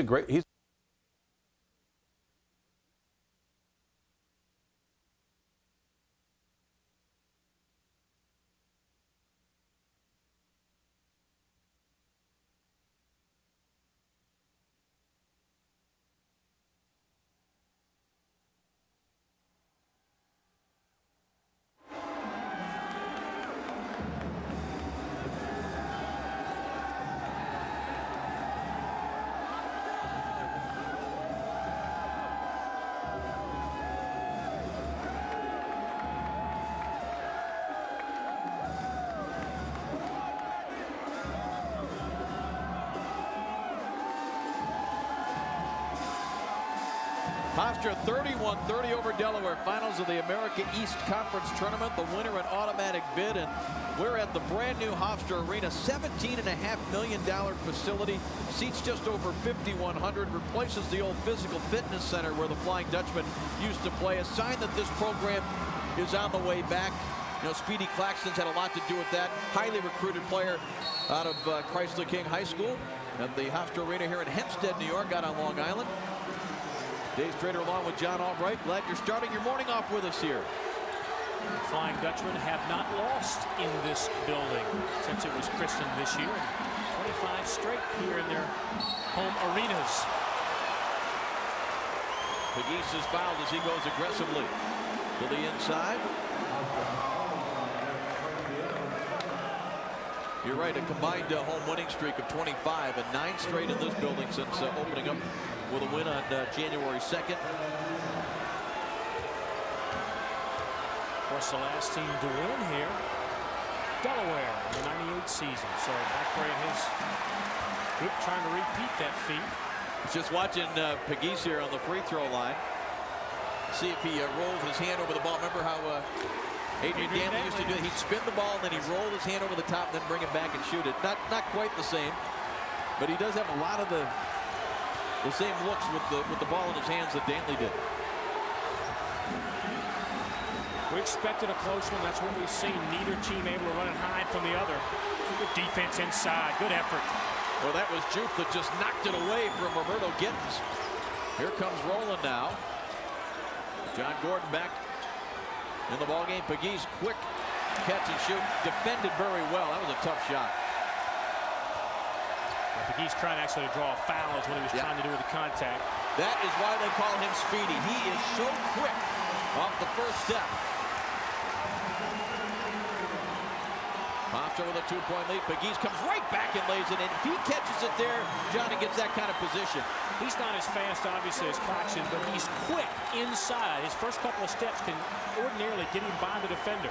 Hofstra 31-30 over Delaware. Finals of the America East Conference Tournament. The winner an automatic bid, and we're at the brand new Hofstra Arena. $17.5 million facility. Seats just over 5,100. Replaces the old physical fitness center where the Flying Dutchman used to play. A sign that this program is on the way back. You know, Speedy Claxton's had a lot to do with that. Highly recruited player out of Chrysler King High School at the Hofstra Arena here in Hempstead, New York, out on Long Island. Dave Strader along with John Albright. Glad you're starting your morning off with us here. The Flying Dutchmen have not lost in this building since it was christened this year. 25 straight here in their home arenas. Pegues is fouled as he goes aggressively to the inside. You're right, a combined home winning streak of 25 and 9 straight in this building since opening up with a win on January 2nd. Of course, the last team to win here, Delaware, in the '98 season. So McRae and his group trying to repeat that feat. Just watching Pegues here on the free throw line. See if he rolls his hand over the ball. Remember how Adrian Danley used to do it? He'd spin the ball and then he'd roll his hand over the top and then bring it back and shoot it. Not quite the same, but he does have a lot of the same looks with the ball in his hands that Danley did. We expected a close one. That's what we've seen. Neither team able to run it high from the other. Good defense inside. Good effort. Well, that was Jupe that just knocked it away from Roberto Gittins. Here comes Rowland now. John Gordon back in the ballgame. Pegues, quick catch and shoot. Defended very well. That was a tough shot. Pegues trying actually to draw a foul is what he was trying to do with the contact. That is why they call him Speedy. He is so quick off the first step. Hofstra with a 2-point lead. Pegues comes right back and lays it in. If he catches it there, Johnny gets that kind of position. He's not as fast, obviously, as Claxton, but he's quick inside. His first couple of steps can ordinarily get him by the defender.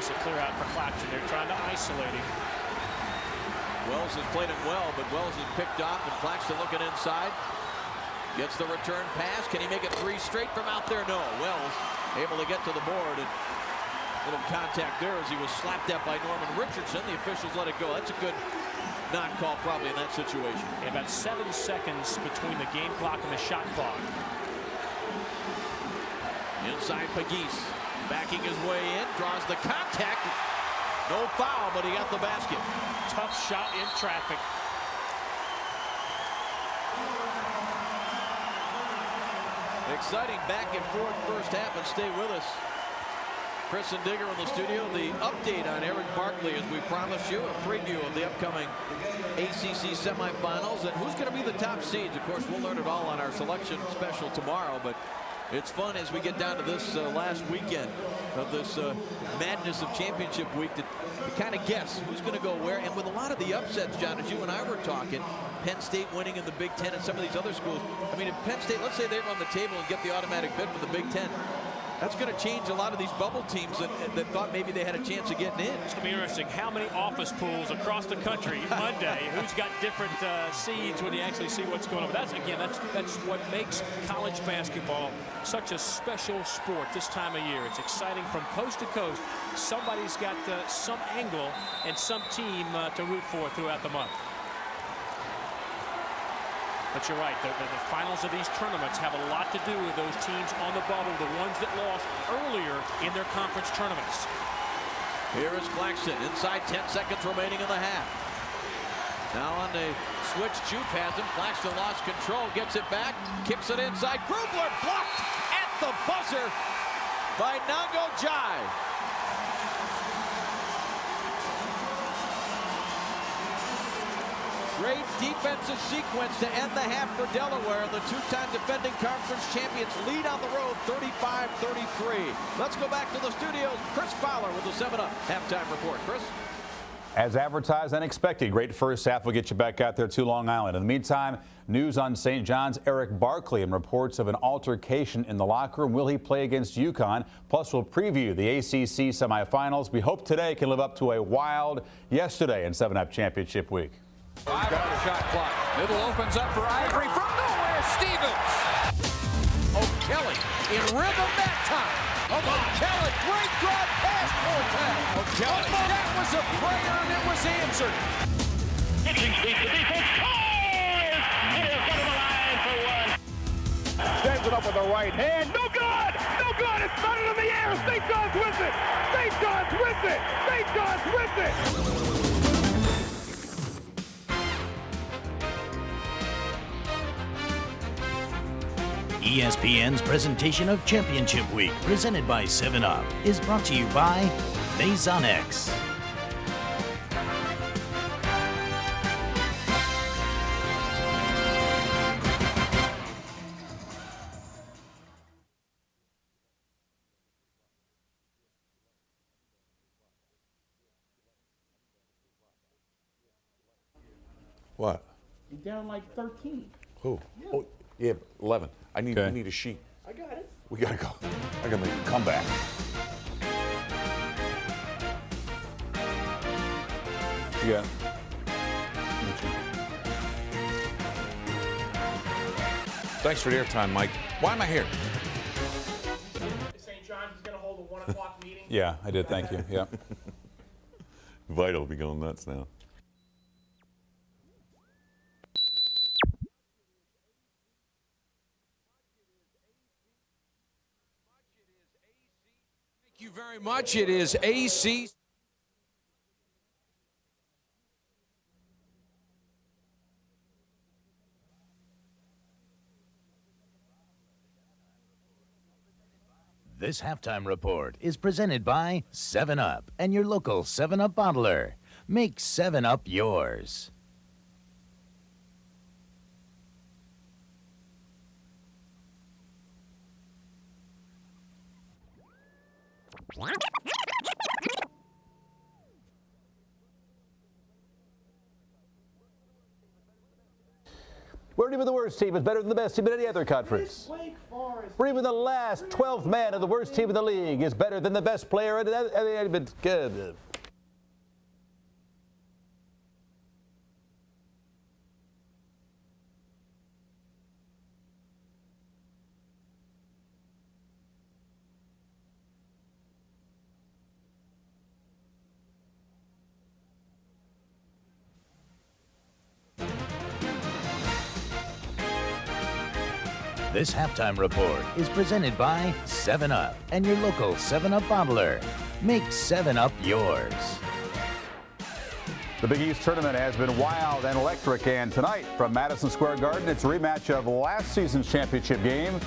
It's a clear out for Claxton. They're trying to isolate him. Wells has played him well, but Wells is picked off, and Claxton looking inside. Gets the return pass. Can he make it 3 straight from out there? No. Wells able to get to the board, and a little contact there as he was slapped at by Norman Richardson. The officials let it go. That's a good non-call probably in that situation. And about 7 seconds between the game clock and the shot clock. Inside Pegues, backing his way in, draws the contact. No foul, but he got the basket. Tough shot in traffic. Exciting back and forth first half, and stay with us. Chris and Digger in the studio. The update on Eric Barkley, as we promised you, a preview of the upcoming ACC semifinals and who's going to be the top seeds. Of course, we'll learn it all on our selection special tomorrow, but it's fun as we get down to this last weekend of this madness of championship week to kind of guess who's going to go where. And with a lot of the upsets, John, as you and I were talking, Penn State winning in the Big Ten and some of these other schools. I mean, if Penn State, let's say they run the table and get the automatic bid for the Big Ten, that's going to change a lot of these bubble teams that thought maybe they had a chance of getting in. It's going to be interesting. How many office pools across the country Monday? Who's got different seeds when you actually see what's going on? But that's what makes college basketball such a special sport this time of year. It's exciting from coast to coast. Somebody's got some angle and some team to root for throughout the month. But you're right, the finals of these tournaments have a lot to do with those teams on the bubble, the ones that lost earlier in their conference tournaments. Here is Claxton, inside 10 seconds remaining in the half. Now on the switch, Jupe has him. Claxton lost control, gets it back, kicks it inside. Brugler blocked at the buzzer by Nango Jai. Great defensive sequence to end the half for Delaware. The two-time defending conference champions lead on the road 35-33. Let's go back to the studios. Chris Fowler with the 7-Up halftime report. Chris? As advertised and expected, great first half will get you back out there to Long Island. In the meantime, news on St. John's Eric Barkley and reports of an altercation in the locker room. Will he play against UConn? Plus, we'll preview the ACC semifinals. We hope today can live up to a wild yesterday in 7-Up Championship Week. 5 on the shot clock. Middle opens up for Ivory from nowhere. Stevens. O'Kelly in rhythm that time. O'Kelly, great drop pass for O'Kelly. That was a prayer and it was answered. Dixon speaks the defense. Scores! It is over the line for one. Stands it up with the right hand. No good! No good! It's batted in the air. St. John's wins it! St. John's wins it! St. John's wins it! ESPN's presentation of Championship Week, presented by 7-Up, is brought to you by Maisonix. What? You're down like 13. Who? Yeah. Oh, yeah, 11. I need a sheet. I got it. We gotta go. I gotta make a comeback. Yeah. Thanks for the airtime, Mike. Why am I here? St. John's is going to hold a 1 o'clock meeting. Yeah, I did. Thank you. Yeah. Vital will be going nuts now. Thank you very much. It is AC. This halftime report is presented by 7-Up and your local 7-Up bottler. Make 7-Up yours. We're even the worst team is better than the best team in any other conference. We're even the last 12th man of the worst team in the league is better than the best player. It's good. This halftime report is presented by 7-Up and your local 7-Up bottler. Make 7-Up yours. The Big East tournament has been wild and electric, and tonight from Madison Square Garden, it's a rematch of last season's championship game.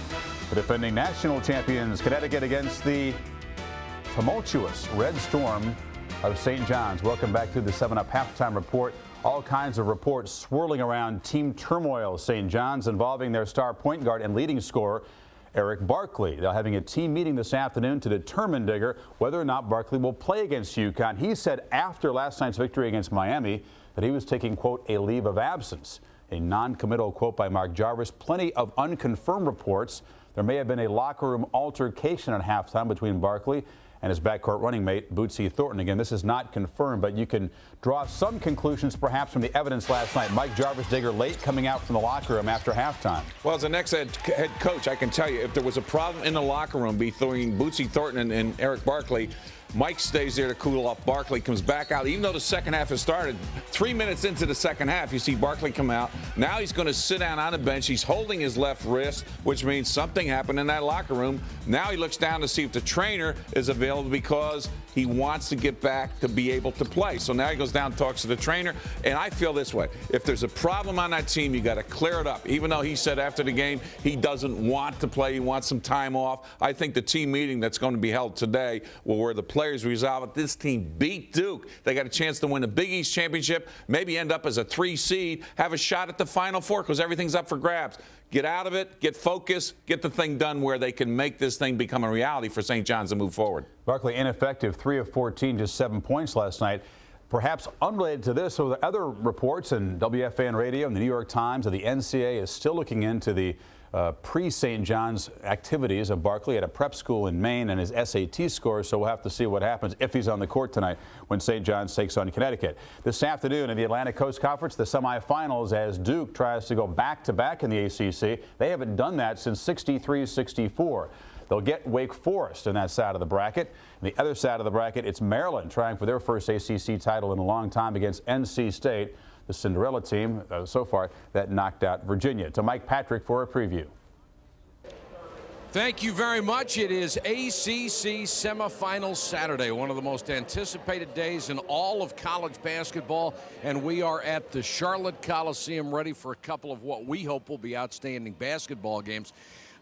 The defending national champions, Connecticut, against the tumultuous Red Storm of St. John's. Welcome back to the 7-Up halftime report. All kinds of reports swirling around team turmoil, St. John's, involving their star point guard and leading scorer, Eric Barkley. They're having a team meeting this afternoon to determine, Digger, whether or not Barkley will play against UConn. He said after last night's victory against Miami that he was taking, quote, a leave of absence. A non-committal quote by Mark Jarvis. Plenty of unconfirmed reports. There may have been a locker room altercation at halftime between Barkley and his backcourt running mate, Bootsy Thornton. Again, this is not confirmed, but you can draw some conclusions perhaps from the evidence last night. Mike Jarvis, Digger, late coming out from the locker room after halftime. Well, as an ex-head coach, I can tell you, if there was a problem in the locker room between Bootsy Thornton and Eric Barkley, Mike stays there to cool off. Barkley comes back out. Even though the second half has started, 3 minutes into the second half, you see Barkley come out. Now he's going to sit down on the bench. He's holding his left wrist, which means something happened in that locker room. Now he looks down to see if the trainer is available because he wants to get back to be able to play. So now he goes down and talks to the trainer. And I feel this way. If there's a problem on that team, you got to clear it up. Even though he said after the game he doesn't want to play, he wants some time off. I think the team meeting that's going to be held today will where the players resolve it. This team beat Duke. They got a chance to win the Big East championship, maybe end up as a 3 seed, have a shot at the Final Four because everything's up for grabs. Get out of it, get focused, get the thing done where they can make this thing become a reality for St. John's to move forward. Barkley ineffective, 3 of 14, just 7 points last night. Perhaps unrelated to this, so the other reports in WFAN Radio and the New York Times that the NCAA is still looking into the pre-St. John's activities of Barkley at a prep school in Maine and his SAT scores, so we'll have to see what happens if he's on the court tonight when St. John's takes on Connecticut. This afternoon in the Atlantic Coast Conference, the semifinals as Duke tries to go back-to-back in the ACC. They haven't done that since 63-64. They'll get Wake Forest in that side of the bracket. On the other side of the bracket, it's Maryland trying for their first ACC title in a long time against NC State, the Cinderella team so far that knocked out Virginia. To Mike Patrick for a preview. Thank you very much. It is ACC semifinal Saturday, one of the most anticipated days in all of college basketball, and we are at the Charlotte Coliseum ready for a couple of what we hope will be outstanding basketball games.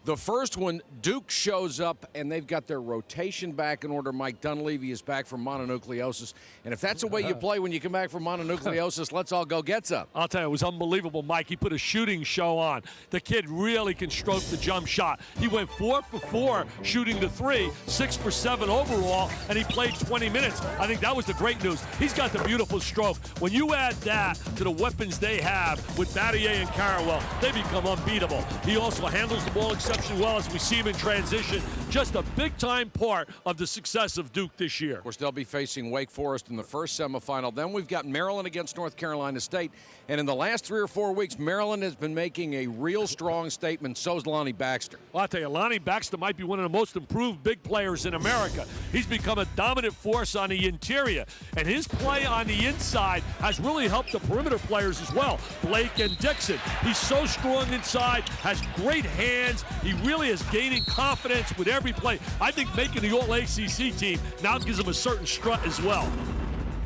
The first one, Duke shows up, and they've got their rotation back in order. Mike Dunleavy is back from mononucleosis. And if that's the way you play when you come back from mononucleosis, let's all go get some. I'll tell you, it was unbelievable, Mike. He put a shooting show on. The kid really can stroke the jump shot. He went 4 for 4 shooting the three, 6 for 7 overall, and he played 20 minutes. I think that was the great news. He's got the beautiful stroke. When you add that to the weapons they have with Battier and Carrawell, they become unbeatable. He also handles the ball exceptionally well as we see him in transition. Just a big-time part of the success of Duke this year. Of course, they'll be facing Wake Forest in the first semifinal. Then we've got Maryland against North Carolina State. And in the last 3 or 4 weeks, Maryland has been making a real strong statement. So's Lonnie Baxter. Well, I'll tell you, Lonnie Baxter might be one of the most improved big players in America. He's become a dominant force on the interior. And his play on the inside has really helped the perimeter players as well. Blake and Dixon. He's so strong inside, has great hands. He really is gaining confidence with every play. I think making the All-ACC team now gives him a certain strut as well.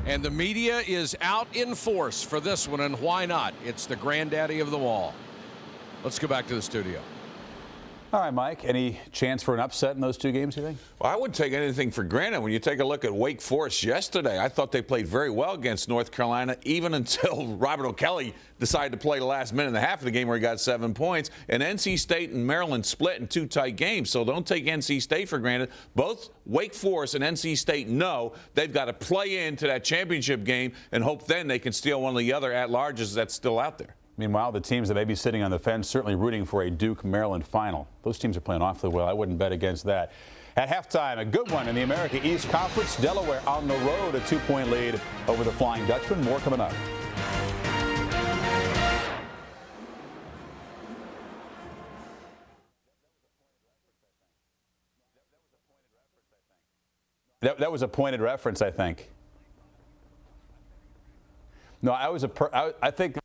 And the media is out in force for this one, and why not? It's the granddaddy of them all. Let's go back to the studio. All right, Mike, any chance for an upset in those two games, you think? Well, I wouldn't take anything for granted. When you take a look at Wake Forest yesterday, I thought they played very well against North Carolina, even until Robert O'Kelly decided to play the last minute and a half of the game where he got 7 points. And NC State and Maryland split in 2 tight games, so don't take NC State for granted. Both Wake Forest and NC State know they've got to play into that championship game and hope then they can steal one of the other at-larges that's still out there. Meanwhile, the teams that may be sitting on the fence certainly rooting for a Duke-Maryland final. Those teams are playing awfully well. I wouldn't bet against that. At halftime, a good one in the America East Conference. Delaware on the road, a 2-point lead over the Flying Dutchman. More coming up. That was a pointed reference, I think. No, I think.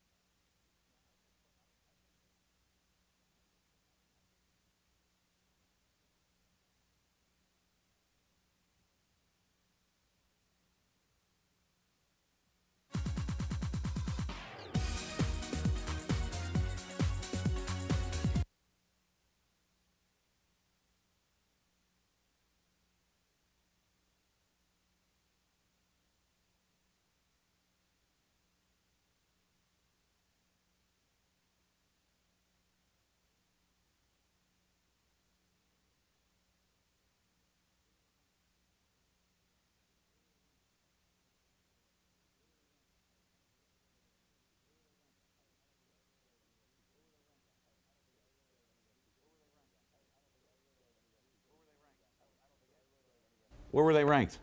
Where were they ranked?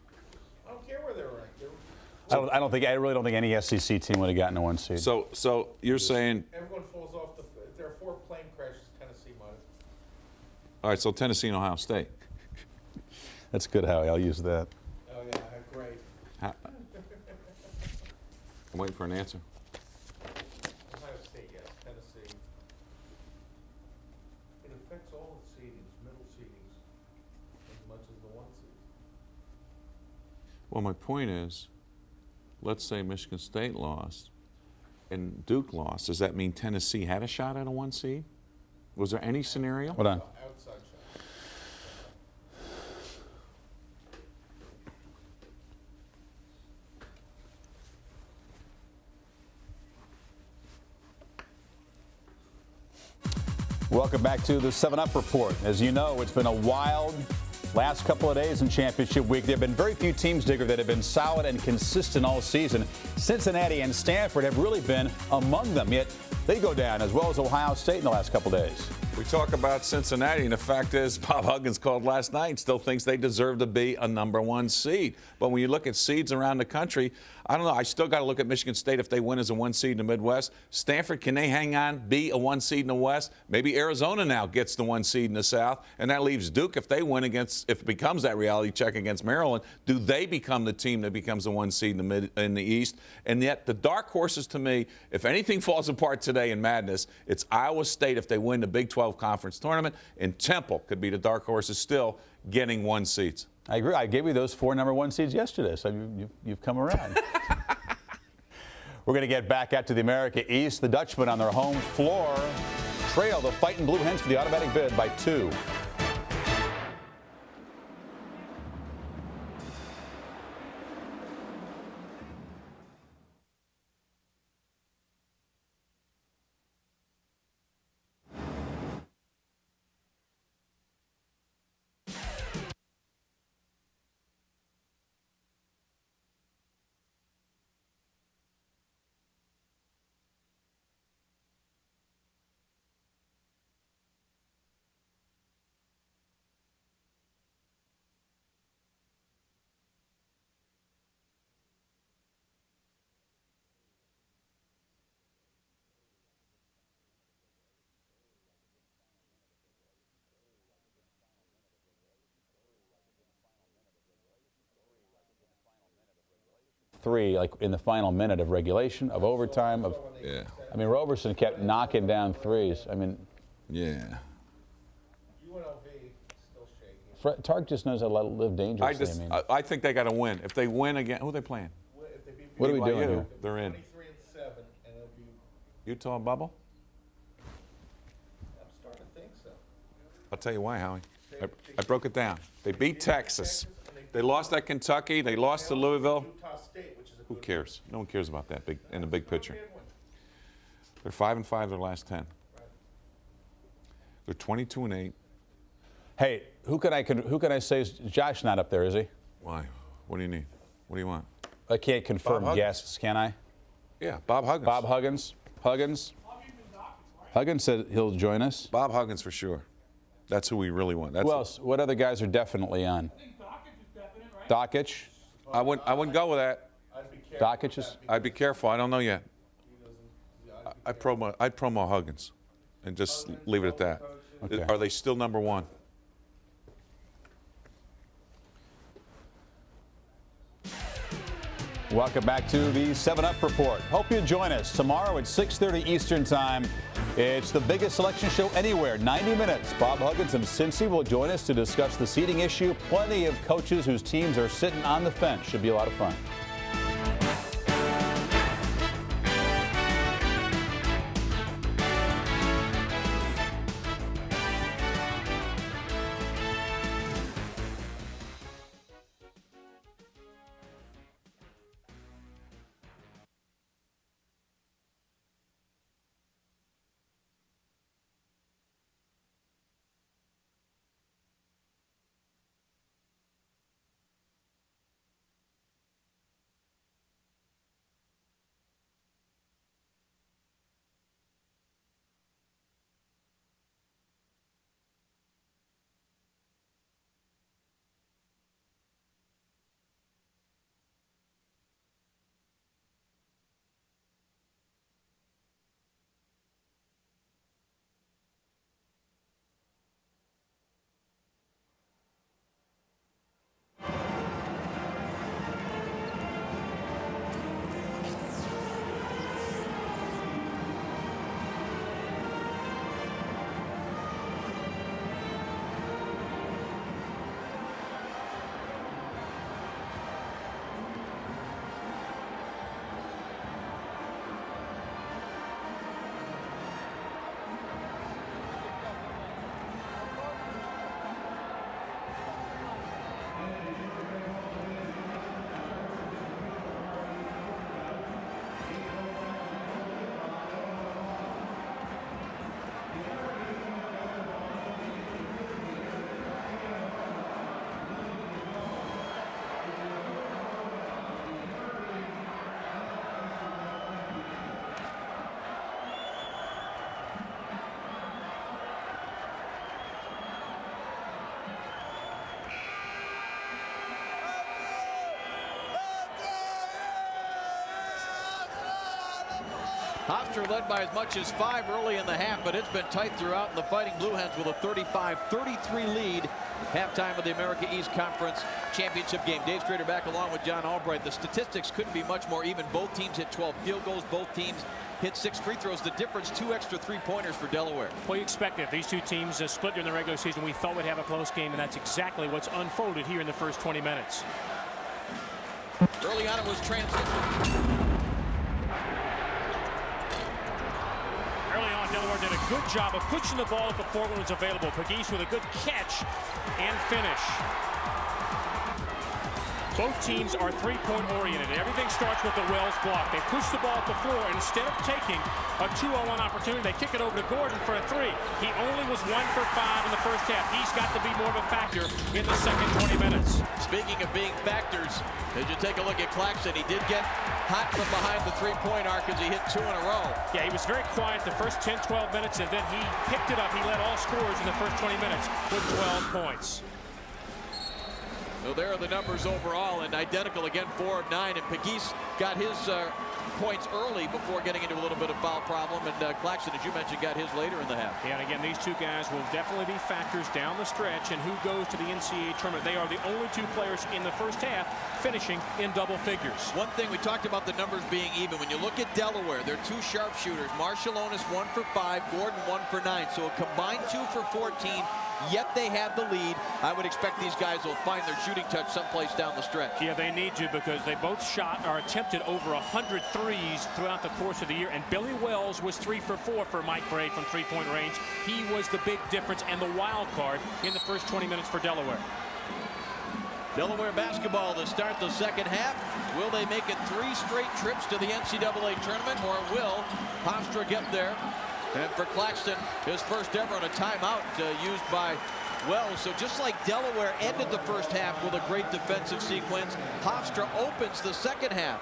I don't care where they're ranked. I really don't think any SEC team would have gotten a 1 seed. So you're saying? Everyone falls off there are 4 plane crashes. Tennessee might have. All right, so Tennessee and Ohio State. That's good, Howie. I'll use that. Oh yeah, great. I'm waiting for an answer. Ohio State, yes. Tennessee. It affects all the seedings, middle seedings, as much as the 1 seed. Well, my point is, let's say Michigan State lost and Duke lost. Does that mean Tennessee had a shot at a 1 seed? Was there any scenario? Hold on. Outside shot. Welcome back to the 7 Up Report. As you know, it's been a wild last couple of days in championship week. There have been very few teams, Digger, that have been solid and consistent all season. Cincinnati and Stanford have really been among them, yet they go down, as well as Ohio State in the last couple of days. We talk about Cincinnati, and the fact is Bob Huggins called last night and still thinks they deserve to be a #1 seed. But when you look at seeds around the country, I don't know. I still got to look at Michigan State if they win as a 1 seed in the Midwest. Stanford, can they hang on, be a 1 seed in the West? Maybe Arizona now gets the 1 seed in the South, and that leaves Duke if they win if it becomes that reality check against Maryland. Do they become the team that becomes the 1 seed in the East? And yet the dark horses to me, if anything falls apart today in madness, it's Iowa State if they win the Big 12 Conference Tournament, and Temple could be the dark horses still getting 1 seeds. I agree. I gave you those 4 #1 seeds yesterday, so you've come around. We're going to get back out to the America East. The Dutchmen on their home floor trail the Fighting Blue Hens for the automatic bid by 2. Like in the final minute of regulation, of overtime, yeah. I mean, Roberson kept knocking down threes. I mean, yeah. Tark just knows how to live dangerously. I think they got to win. If they win again, who are they playing? What are we doing here? They're in. 23-7, and it'll be. Utah bubble? I'm starting to think so. I'll tell you why, Howie. I broke it down. They beat Texas. They lost at Kentucky. They lost to Louisville. Who cares? No one cares about that in the big picture. They're 5-5 their last 10. They're 22-8. Hey, who can I say is Josh not up there? Is he? Why? What do you need? What do you want? I can't confirm guests, can I? Yeah, Bob Huggins. Bob Huggins. Huggins said he'll join us. Bob Huggins for sure. That's who we really want. Who else? What other guys are definitely on? I think Dockich is definite, right? Dockich. I wouldn't go with that. Dockich is. I'd be careful. I don't know yet. I'd promo Huggins, and just leave it at that. Okay. Are they still #1? Welcome back to the 7-Up Report. Hope you join us tomorrow at 6:30 Eastern Time. It's the biggest selection show anywhere, 90 minutes. Bob Huggins of Cincy will join us to discuss the seating issue. Plenty of coaches whose teams are sitting on the fence. Should be a lot of fun. Hofstra led by as much as 5 early in the half, but it's been tight throughout, and the Fighting Blue Hens with a 35-33 lead. Halftime of the America East Conference Championship game. Dave Strader back along with John Albright. The statistics couldn't be much more even. Both teams hit 12 field goals. Both teams hit 6 free throws. The difference, 2 extra 3-pointers for Delaware. Well, you expect it. These two teams split during the regular season. We thought we'd have a close game, and that's exactly what's unfolded here in the first 20 minutes. Early on, it was transition. Early on, Delaware did a good job of pushing the ball up the court when it was available. Pegues with a good catch and finish. Both teams are three-point oriented. Everything starts with the Wells block. They push the ball up the floor, and instead of taking a 2-on-1 opportunity, they kick it over to Gordon for a 3. He only was 1 for 5 in the first half. He's got to be more of a factor in the second 20 minutes. Speaking of being factors, as you take a look at Claxton, he did get hot from behind the three-point arc as he hit 2 in a row. Yeah, he was very quiet the first 10, 12 minutes, and then he picked it up. He led all scorers in the first 20 minutes with 12 points. So there are the numbers overall, and identical again, 4 of 9. And Pegues got his points early before getting into a little bit of foul problem. And Claxton, as you mentioned, got his later in the half. Yeah, and again, these two guys will definitely be factors down the stretch in who goes to the NCAA tournament. They are the only 2 players in the first half finishing in double figures. One thing, we talked about the numbers being even. When you look at Delaware, they're 2 sharpshooters. Marshallonis 1 for 5, Gordon 1 for 9. So a combined 2 for 14. Yet they have the lead. I would expect these guys will find their shooting touch someplace down the stretch. Yeah, they need to, because they both shot or attempted over 100 threes throughout the course of the year. And Billy Wells was 3 for 4 for Mike Bray from three-point range. He was the big difference and the wild card in the first 20 minutes for Delaware. Delaware basketball to start the second half. Will they make it 3 straight trips to the NCAA tournament, or will Hofstra get there? And for Claxton, his first ever on a timeout used by Wells. So just like Delaware ended the first half with a great defensive sequence, Hofstra opens the second half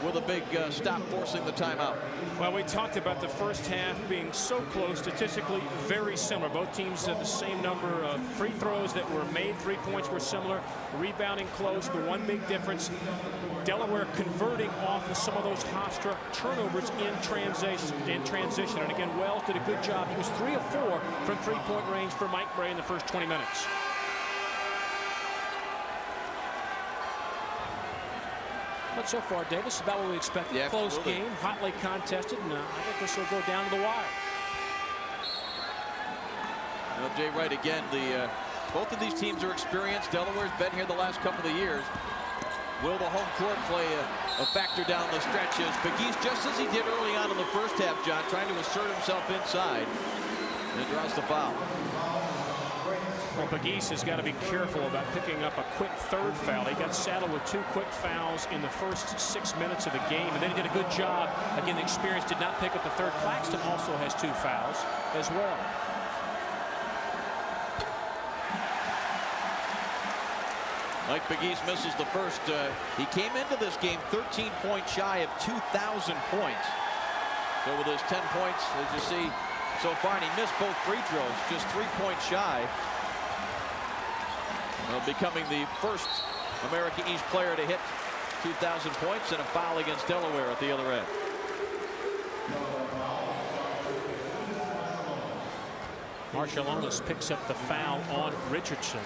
with a big stop, forcing the timeout. Well, we talked about the first half being so close, statistically very similar. Both teams had the same number of free throws that were made. 3 points were similar. Rebounding close. The one big difference, Delaware converting off of some of those Hofstra turnovers in transition. And again, Wells did a good job. He was 3 of 4 from three-point range for Mike Bray in the first 20 minutes. But so far, Davis, about what we expected. Yeah, close absolutely. game, hotly contested, and I think this will go down to the wire. Well, Jay Wright again. Both of these teams are experienced. Delaware's been here the last couple of years. Will the home court play a factor down the stretches? Pegues, just as he did early on in the first half, John, trying to assert himself inside, and draws the foul. Well, Pegues has got to be careful about picking up a quick third foul. He got saddled with 2 quick fouls in the first 6 minutes of the game, and then he did a good job. Again, the experience did not pick up the third. Claxton also has 2 fouls as well. Mike Pegues misses the first. He came into this game 13 points shy of 2,000 points. So with his 10 points, as you see so far, and he missed both free throws, just 3 points shy. Becoming the first America East player to hit 2,000 points, and a foul against Delaware at the other end. Marshallonis picks up the foul on Richardson.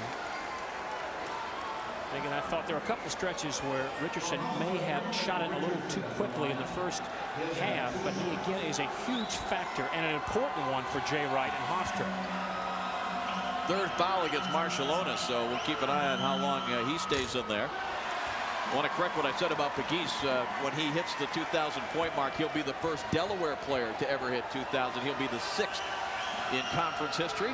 Again, I thought there were a couple of stretches where Richardson may have shot it a little too quickly in the first half, but he again is a huge factor and an important one for Jay Wright and Hofstra. Third foul against Marshallonis, so we'll keep an eye on how long he stays in there. I want to correct what I said about Pegues. When he hits the 2,000-point mark, he'll be the first Delaware player to ever hit 2,000. He'll be the 6th in conference history.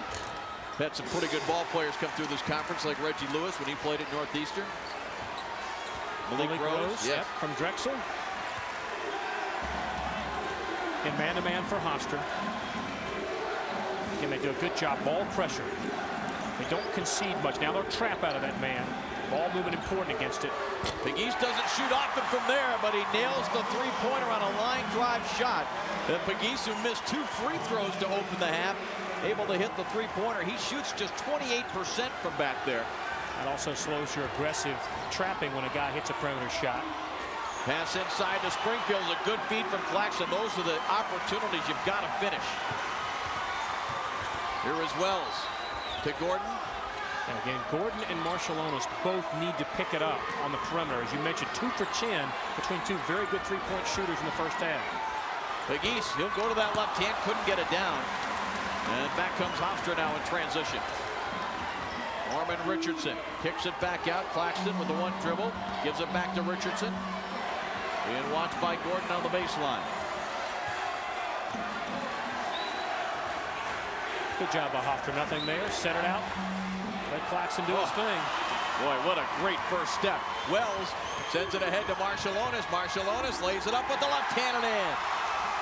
Had some pretty good ball players come through this conference, like Reggie Lewis when he played at Northeastern. Malik Rose, yep, from Drexel. And man-to-man for Hofstra. Again, they do a good job. Ball pressure. They don't concede much. Now they'll trap out of that man. Ball movement important against it. Pegues doesn't shoot often from there, but he nails the three-pointer on a line drive shot. And Pegues, who missed 2 free throws to open the half, able to hit the three-pointer. He shoots just 28% from back there. That also slows your aggressive trapping when a guy hits a perimeter shot. Pass inside to Springfield is a good feed from Claxton. Those are the opportunities you've got to finish. Here is Wells to Gordon. And again, Gordon and Marciulionis both need to pick it up on the perimeter. As you mentioned, 2 for 10 between two very good three-point shooters in the first half. Pegues, he'll go to that left hand, couldn't get it down. And back comes Hofstra now in transition. Norman Richardson kicks it back out. Claxton with the one dribble, gives it back to Richardson. Being watched by Gordon on the baseline. Good job by Hofstra. Nothing there. Set it out. Let Claxton do his thing. Boy, what a great first step. Wells sends it ahead to Marciulionis. Marciulionis lays it up with the left hand and in.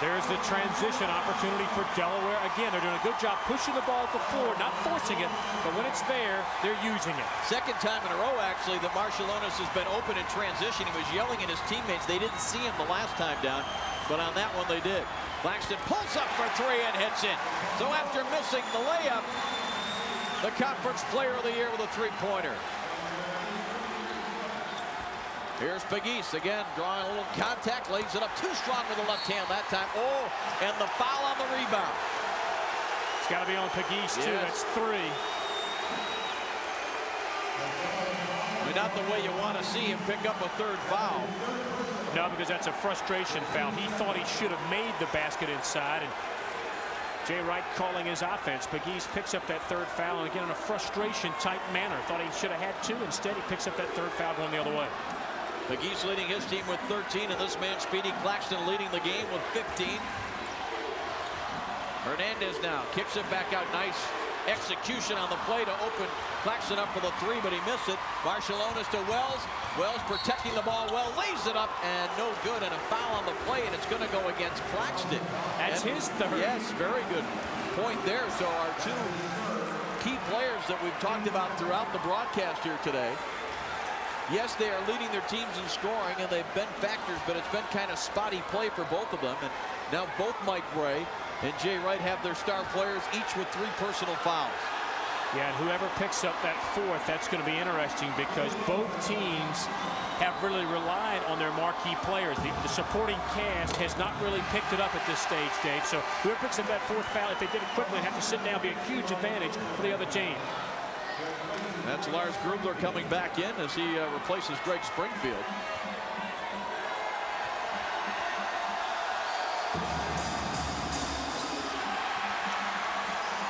There's the transition opportunity for Delaware. Again, they're doing a good job pushing the ball to the floor, not forcing it, but when it's there, they're using it. Second time in a row, actually, that Marciulionis has been open in transition. He was yelling at his teammates. They didn't see him the last time down, but on that one they did. Claxton pulls up for 3 and hits it. So after missing the layup, the Conference Player of the Year with a three-pointer. Here's Pegues again, drawing a little contact, lays it up too strong with the left hand that time. Oh, and the foul on the rebound. It's got to be on Pegues, too. That's 3. I mean, not the way you want to see him pick up a third foul. No, because that's a frustration foul. He thought he should have made the basket inside, and Jay Wright calling his offense. Pegues picks up that third foul, and again in a frustration-type manner. Thought he should have had 2. Instead, he picks up that third foul going the other way. Pegues leading his team with 13, and this man, Speedy Claxton, leading the game with 15. Hernandez now kicks it back out. Nice execution on the play to open Claxton up for the 3, but he missed it. Marciulionis to Wells. Wells protecting the ball well, lays it up, and no good, and a foul on the play, and it's going to go against Claxton. That's his third. Yes, very good point there. So our 2 key players that we've talked about throughout the broadcast here today. Yes, they are leading their teams in scoring, and they've been factors, but it's been kind of spotty play for both of them. And now both Mike Bray and Jay Wright have their star players, each with 3 personal fouls. Yeah, and whoever picks up that 4th, that's going to be interesting because both teams have really relied on their marquee players. The supporting cast has not really picked it up at this stage, Dave. So whoever picks up that 4th foul, if they did it quickly and have to sit down, be a huge advantage for the other team. That's Lars Brugler coming back in as he replaces Greg Springfield.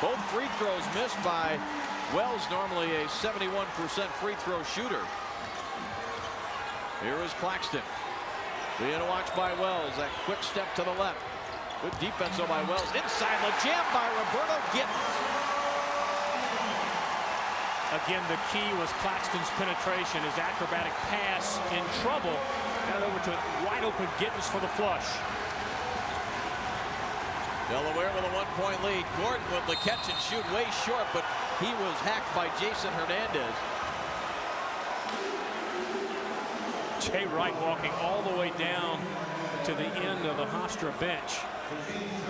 Both free throws missed by Wells, normally a 71% free throw shooter. Here is Claxton. Being watched by Wells. That quick step to the left. Good defense though by Wells. Inside, the jam by Roberto Gittins. Again, the key was Claxton's penetration. His acrobatic pass in trouble. Got it over to wide open Gittins for the flush. Delaware with a 1-point lead. Gordon with the catch and shoot way short, but he was hacked by Jason Hernandez. Jay Wright walking all the way down to the end of the Hofstra bench.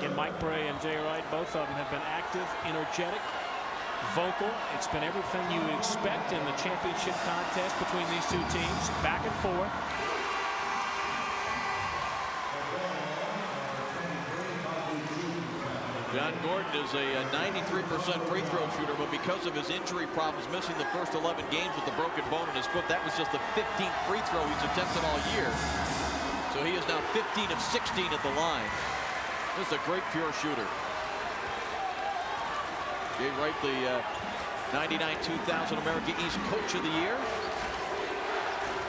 And Mike Bray and Jay Wright, both of them have been active, energetic, vocal. It's been everything you would expect in the championship contest between these 2 teams. Back and forth. John Gordon is a 93% free throw shooter, but because of his injury problems, missing the first 11 games with the broken bone in his foot, that was just the 15th free throw he's attempted all year. So he is now 15 of 16 at the line. This is a great pure shooter. Jay Wright, the 99-2000 America East Coach of the Year.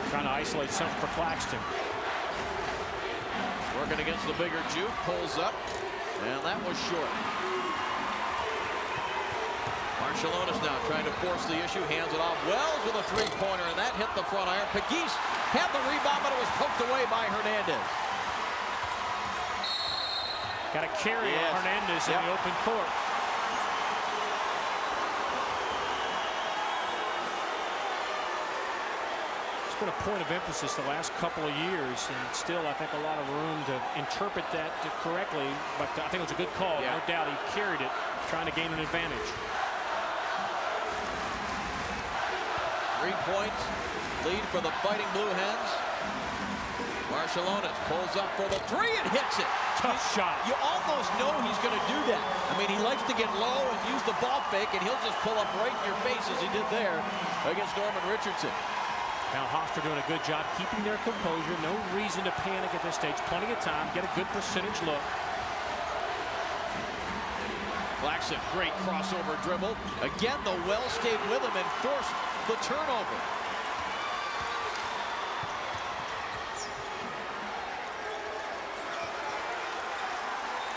Trying to isolate something for Claxton. Working against the bigger Juke, pulls up, and that was short. Marciulionis now trying to force the issue, hands it off. Wells with a 3-pointer, and that hit the front iron. Pegues had the rebound, but it was poked away by Hernandez. Got to carry Hernandez in the open court. Been a point of emphasis the last couple of years, and still I think a lot of room to interpret that correctly, but I think it was a good call. No doubt he carried it, trying to gain an advantage. 3 points lead for the Fighting Blue Hens. Marciulionis pulls up for the three and hits it. Tough shot. You almost know he's going to do that. I mean, he likes to get low and use the ball fake, and he'll just pull up right in your face as he did there against Norman Richardson. Now Hofstra doing a good job keeping their composure. No reason to panic at this stage. Plenty of time. Get a good percentage look. Claxton, great crossover dribble. Again, the Wells stayed with him and forced the turnover.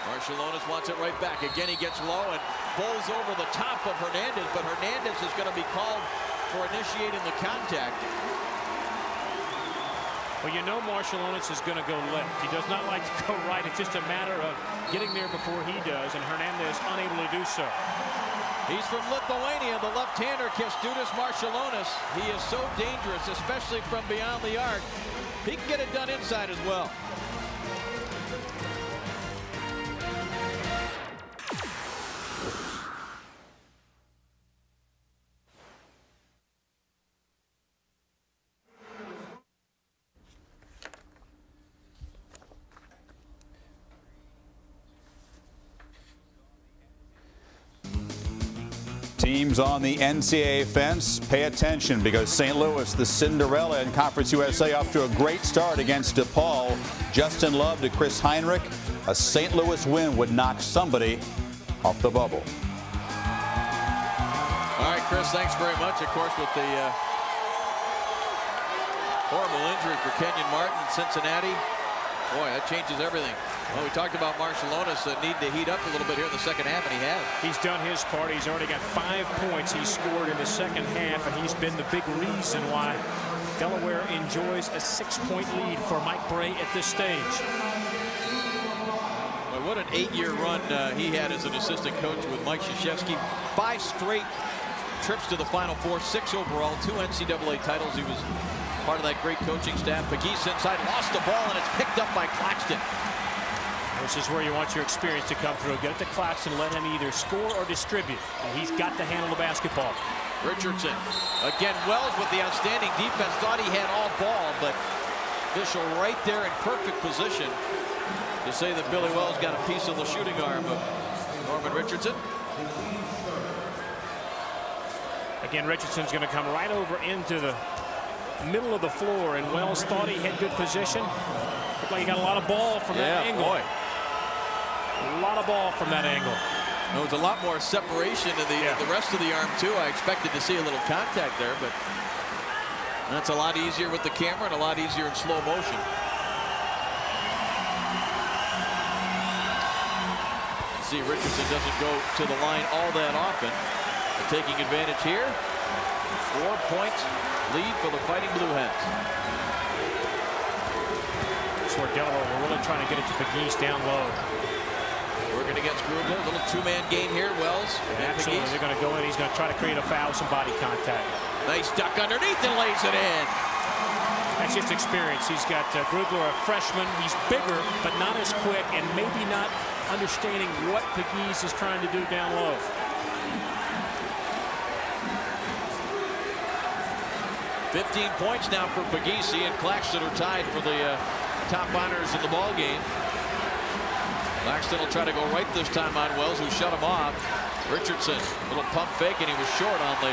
Marciulionis wants it right back. Again, he gets low and pulls over the top of Hernandez, but Hernandez is going to be called for initiating the contact. Well, you know Marciulionis is going to go left. He does not like to go right. It's just a matter of getting there before he does, and Hernandez unable to do so. He's from Lithuania, the left-hander, Kęstutis Marciulionis. He is so dangerous, especially from beyond the arc. He can get it done inside as well. Teams on the NCAA fence, pay attention because St. Louis, the Cinderella in Conference USA, off to a great start against DePaul. Justin Love to Chris Heinrich. A St. Louis win would knock somebody off the bubble. All right, Chris, thanks very much. Of course, with the horrible injury for Kenyon Martin in Cincinnati. Boy, that changes everything. Well, we talked about Marciulionis need to heat up a little bit here in the second half, and he has. He's done his part. He's already got 5 points he scored in the second half, and he's been the big reason why Delaware enjoys a 6-point lead for Mike Bray at this stage. Well, what an 8-year run he had as an assistant coach with Mike Krzyzewski. 5 straight trips to the Final Four, 6 overall, 2 NCAA titles. He was part of that great coaching staff. Pegues inside, lost the ball, and it's picked up by Claxton. This is where you want your experience to come through. Get it to Claxton, let him either score or distribute. And he's got to handle the basketball. Richardson. Again, Wells with the outstanding defense. Thought he had all ball, but official right there in perfect position to say that Billy Wells got a piece of the shooting arm of Norman Richardson. Again, Richardson's going to come right over into the middle of the floor, and Wells thought he had good position. Looked like he got a lot of ball from that angle. Boy. A lot of ball from that angle. There was a lot more separation in the rest of the arm, too. I expected to see a little contact there, but that's a lot easier with the camera and a lot easier in slow motion. See, Richardson doesn't go to the line all that often. They're taking advantage here. 4-point lead for the Fighting Blue Hens. This is where Delaware, we're really trying to get it to Pegues down low. Working against Brugler. A little 2-man game here. Wells. Absolutely. They're going to go in. He's going to try to create a foul, some body contact. Nice duck underneath and lays it in. That's just experience. He's got Brugler, a freshman. He's bigger, but not as quick, and maybe not understanding what Pegues is trying to do down low. $15 points now for Pegues, and Claxton are tied for the top honors in the ball game. Claxton will try to go right this time on Wells, who shut him off. Richardson, little pump fake, and he was short on the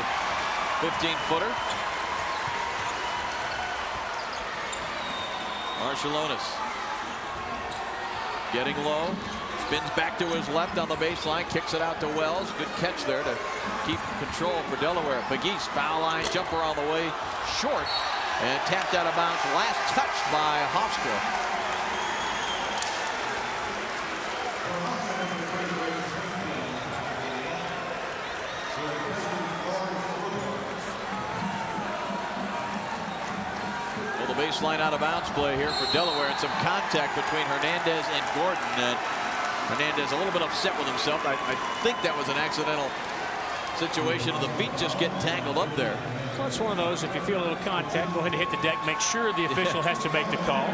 15-footer. Marciulionis getting low, spins back to his left on the baseline, kicks it out to Wells. Good catch there to keep control for Delaware. Pegues, foul line, jumper on the way, short, and tapped out of bounds. Last touched by Hofstra. Baseline out of bounds play here for Delaware, and some contact between Hernandez and Gordon. And Hernandez a little bit upset with himself. I think that was an accidental situation, and the feet just get tangled up there. Well, it's one of those, if you feel a little contact, go ahead and hit the deck. Make sure the official has to make the call.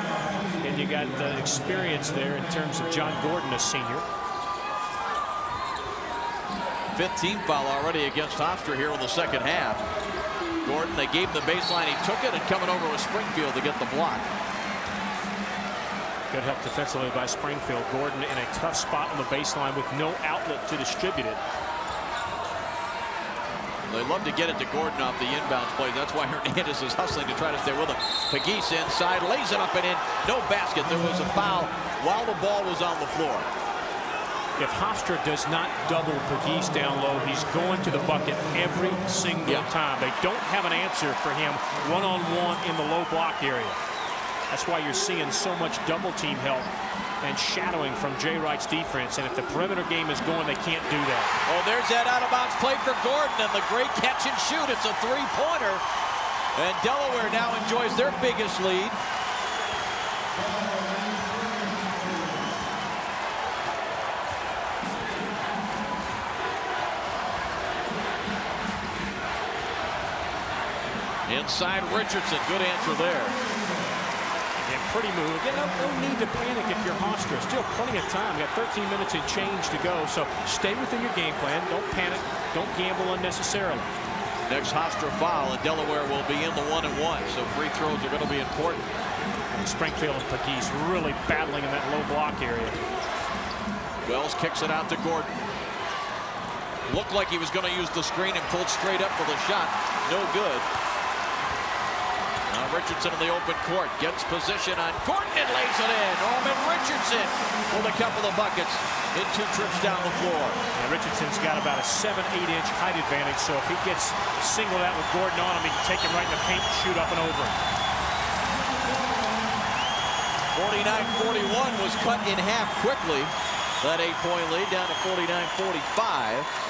And you got experience there in terms of John Gordon, a senior. 5th team foul already against Hofstra here in the second half. Gordon, they gave him the baseline, he took it, and coming over with Springfield to get the block. Good help defensively by Springfield. Gordon in a tough spot on the baseline with no outlet to distribute it. They love to get it to Gordon off the inbounds play. That's why Hernandez is hustling to try to stay with him. Pegues inside, lays it up and in. No basket. There was a foul while the ball was on the floor. If Hofstra does not double Pegues down low, he's going to the bucket every single time. They don't have an answer for him one-on-one in the low block area. That's why you're seeing so much double team help and shadowing from Jay Wright's defense. And if the perimeter game is going, they can't do that. Oh, there's that out-of-bounds play for Gordon, and the great catch and shoot. It's a three-pointer, and Delaware now enjoys their biggest lead. Inside Richardson, good answer there. And pretty move. Again, no need to panic if you're Hofstra. Still plenty of time. You got 13 minutes and change to go. So stay within your game plan. Don't panic. Don't gamble unnecessarily. Next Hofstra foul, and Delaware will be in the 1-and-1. So free throws are going to be important. And Springfield and Pegues really battling in that low block area. Wells kicks it out to Gordon. Looked like he was going to use the screen and pulled straight up for the shot. No good. Richardson in the open court gets position on Gordon and lays it in. Richardson with a couple of buckets in 2 trips down the floor. And Richardson's got about a 7-8-inch height advantage, so if he gets singled out with Gordon on him, he can take him right in the paint and shoot up and over him. 49-41 was cut in half quickly. That 8-point lead down to 49-45.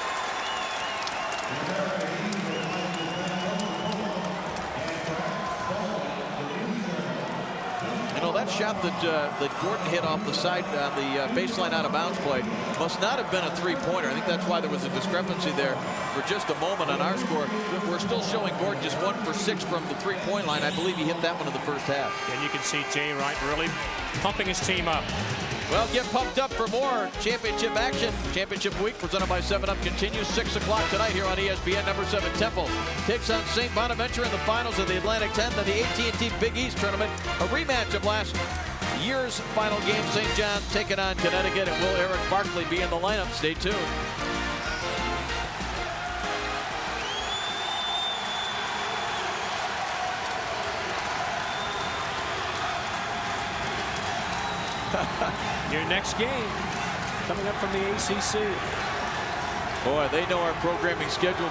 You know, that shot that Gordon hit off the side on the baseline out of bounds play must not have been a three-pointer. I think that's why there was a discrepancy there for just a moment on our score. We're still showing Gordon just 1 for 6 from the three-point line. I believe he hit that one in the first half. And you can see Jay Wright really pumping his team up. Well, get pumped up for more championship action. Championship week presented by 7-Up continues 6 o'clock tonight here on ESPN. Number 7 Temple takes on St. Bonaventure in the finals of the Atlantic 10, then the AT&T Big East tournament. A rematch of last year's final game. St. John's taking on Connecticut, and will Eric Barkley be in the lineup? Stay tuned. Your next game coming up from the ACC. Boy, they know our programming schedule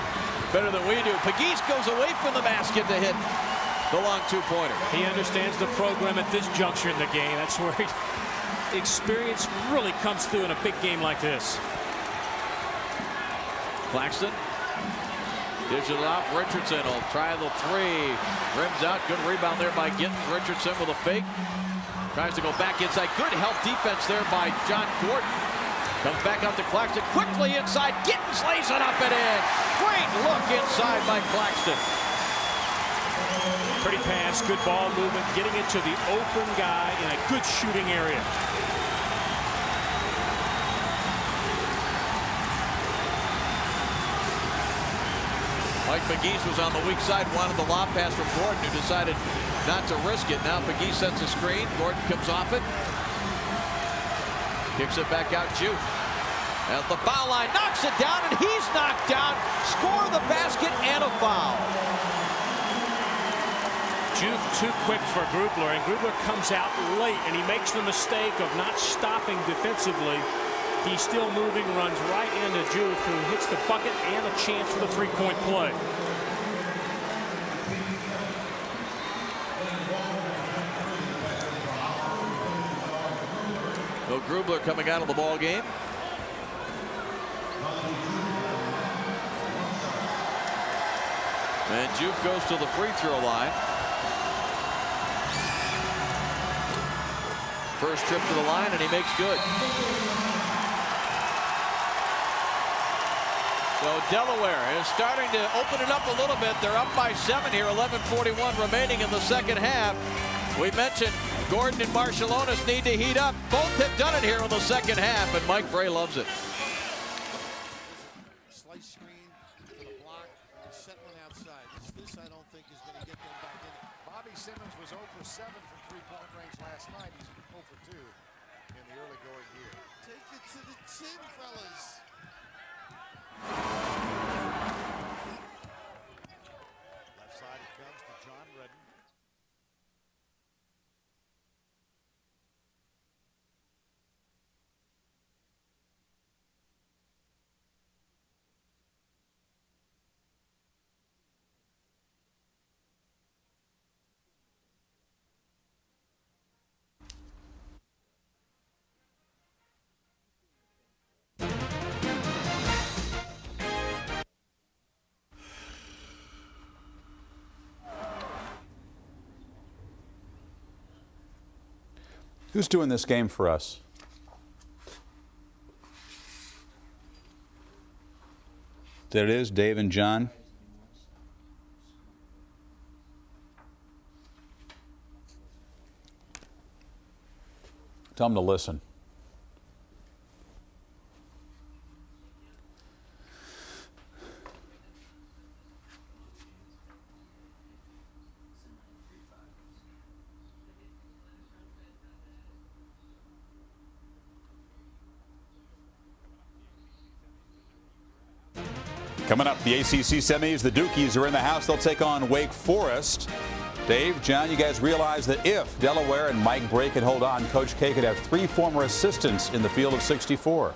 better than we do. Pegues goes away from the basket to hit the long two-pointer. He understands the program at this juncture in the game. That's where experience really comes through in a big game like this. Claxton dishes it off. Richardson will try the three. Rims out. Good rebound there by Gittins. Richardson with a fake. Tries to go back inside. Good help defense there by John Gordon. Comes back out to Claxton. Quickly inside. Gittins lays it up and in. Great look inside by Claxton. Pretty pass, good ball movement, getting it to the open guy in a good shooting area. Mike Pegues was on the weak side, wanted the lob pass from Gordon, who decided not to risk it. Now Pegues sets a screen. Gordon comes off it. Kicks it back out. Juke at the foul line, knocks it down, and he's knocked down. Score the basket and a foul. Juke too quick for Brugler, and Brugler comes out late, and he makes the mistake of not stopping defensively. He's still moving, runs right into Juke, who hits the bucket and a chance for the three-point play. So Brugler coming out of the ball game. And Juke goes to the free throw line. First trip to the line, and he makes good. So Delaware is starting to open it up a little bit. They're up by 7 here, 11:41 remaining in the second half. We mentioned Gordon and Marciulionis need to heat up. Both have done it here in the second half, and Mike Bray loves it. Slice screen to the block and set one outside. This I don't think is going to get them back in it. Bobby Simmons was 0 for 7 from three-point range last night. He's 0 for 2 in the early going here. Take it to the chin, fellas. Left side it comes to John Redden. Who's doing this game for us? There it is, Dave and John. Tell them to listen. Coming up, the ACC semis, the Dukies are in the house. They'll take on Wake Forest. Dave, John, you guys realize that if Delaware and Mike Bray could hold on, Coach K could have 3 former assistants in the field of 64.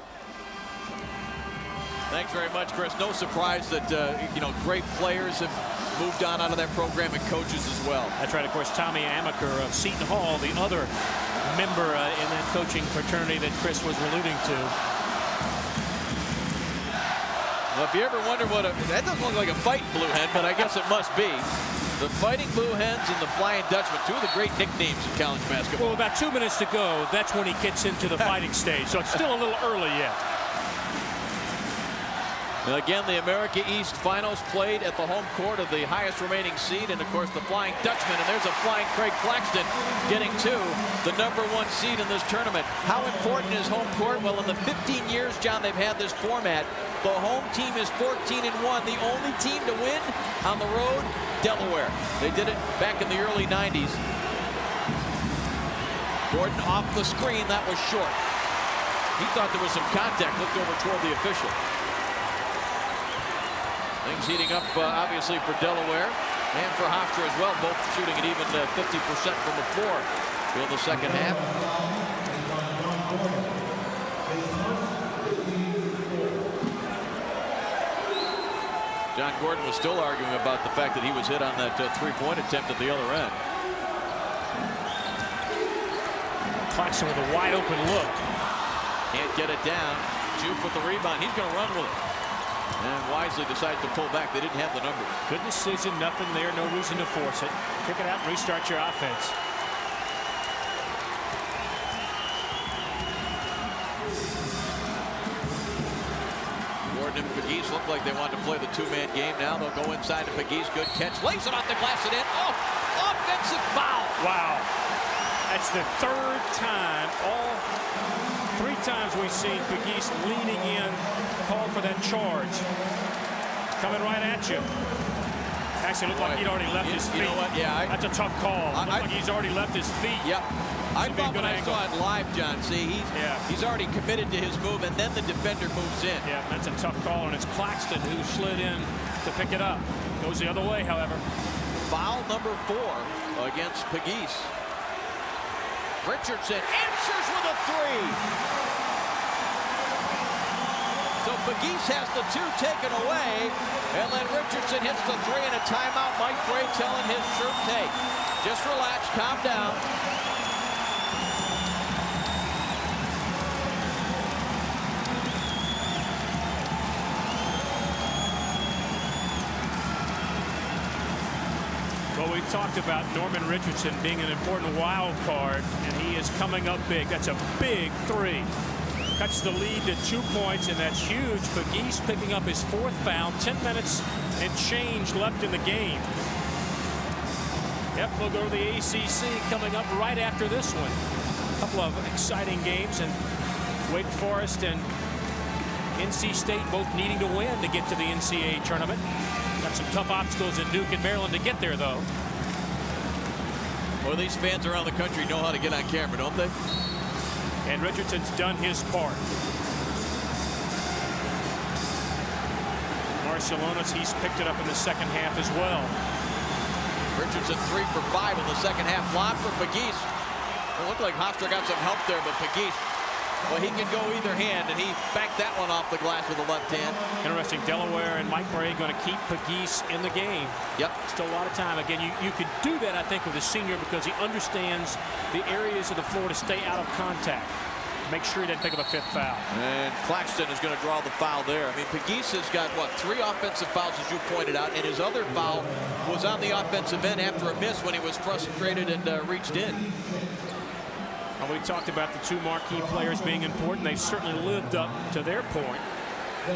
Thanks very much, Chris. No surprise that, great players have moved on out of that program and coaches as well. That's right. Of course, Tommy Amaker of Seton Hall, the other member in that coaching fraternity that Chris was alluding to. Well, if you ever wonder that doesn't look like a fighting blue hen, but I guess it must be. The Fighting Blue Hens and the Flying Dutchman, 2 of the great nicknames in college basketball. Well, about 2 minutes to go, that's when he gets into the fighting stage, so it's still a little early yet. And again, the America East Finals played at the home court of the highest remaining seed, and of course the Flying Dutchman, and there's a flying Craig Claxton getting to the #1 seed in this tournament. How important is home court? Well, in the 15 years, John, they've had this format, the home team is 14-1. The only team to win on the road, Delaware. They did it back in the early 90s. Gordon off the screen, that was short. He thought there was some contact, looked over toward the official. Things heating up, obviously, for Delaware and for Hofstra as well, both shooting at even 50% from the floor in the second half. John Gordon was still arguing about the fact that he was hit on that 3-point attempt at the other end. Claxton with a wide open look. Can't get it down. Jupe with the rebound. He's going to run with it. And wisely decides to pull back. They didn't have the number. Good decision. Nothing there. No reason to force it. Kick it out and restart your offense. Gordon and Pegues look like they want to play the 2-man game now. They'll go inside to Pegues. Good catch. Lays it off the glass and in. Oh, offensive foul. Wow. That's the 3rd time. All 3 times we've seen Pegues leaning in, called for that charge. Coming right at you. Actually, looked like he'd already left his feet. You know what? Yeah, that's a tough call. Looked like he's already left his feet. Yep. I thought when I saw it live, John, see, he's already committed to his move, and then the defender moves in. Yeah, that's a tough call, and it's Claxton who slid in to pick it up. Goes the other way, however. Foul number 4 against Pegues. Richardson answers with a 3. So Pegues has the 2 taken away, and then Richardson hits the 3 and a timeout. Mike Bray telling his troop, hey, just relax, calm down. Well, we talked about Norman Richardson being an important wild card, and he is coming up big. That's a big 3. Cuts the lead to 2 points, and that's huge. Pegues picking up his 4th foul. 10 minutes and change left in the game. Yep, we'll go to the ACC coming up right after this one. A couple of exciting games, and Wake Forest and NC State both needing to win to get to the NCAA tournament. Got some tough obstacles in Duke and Maryland to get there, though. Well, these fans around the country know how to get on camera, don't they? And Richardson's done his part. Barcelona's, he's picked it up in the second half as well. Richardson 3 for 5 in the second half. Lob for Pegues. It looked like Hofstra got some help there, but Pegues, well, he can go either hand, and he backed that one off the glass with the left hand. Interesting. Delaware and Mike Bray going to keep Pegues in the game. Yep. Still a lot of time. Again, you could do that, I think, with a senior because he understands the areas of the floor to stay out of contact. Make sure he doesn't pick up a 5th foul. And Claxton is going to draw the foul there. I mean, Pegues has got, what, 3 offensive fouls, as you pointed out, and his other foul was on the offensive end after a miss when he was frustrated and reached in. And we talked about the 2 marquee players being important. They've certainly lived up to their point.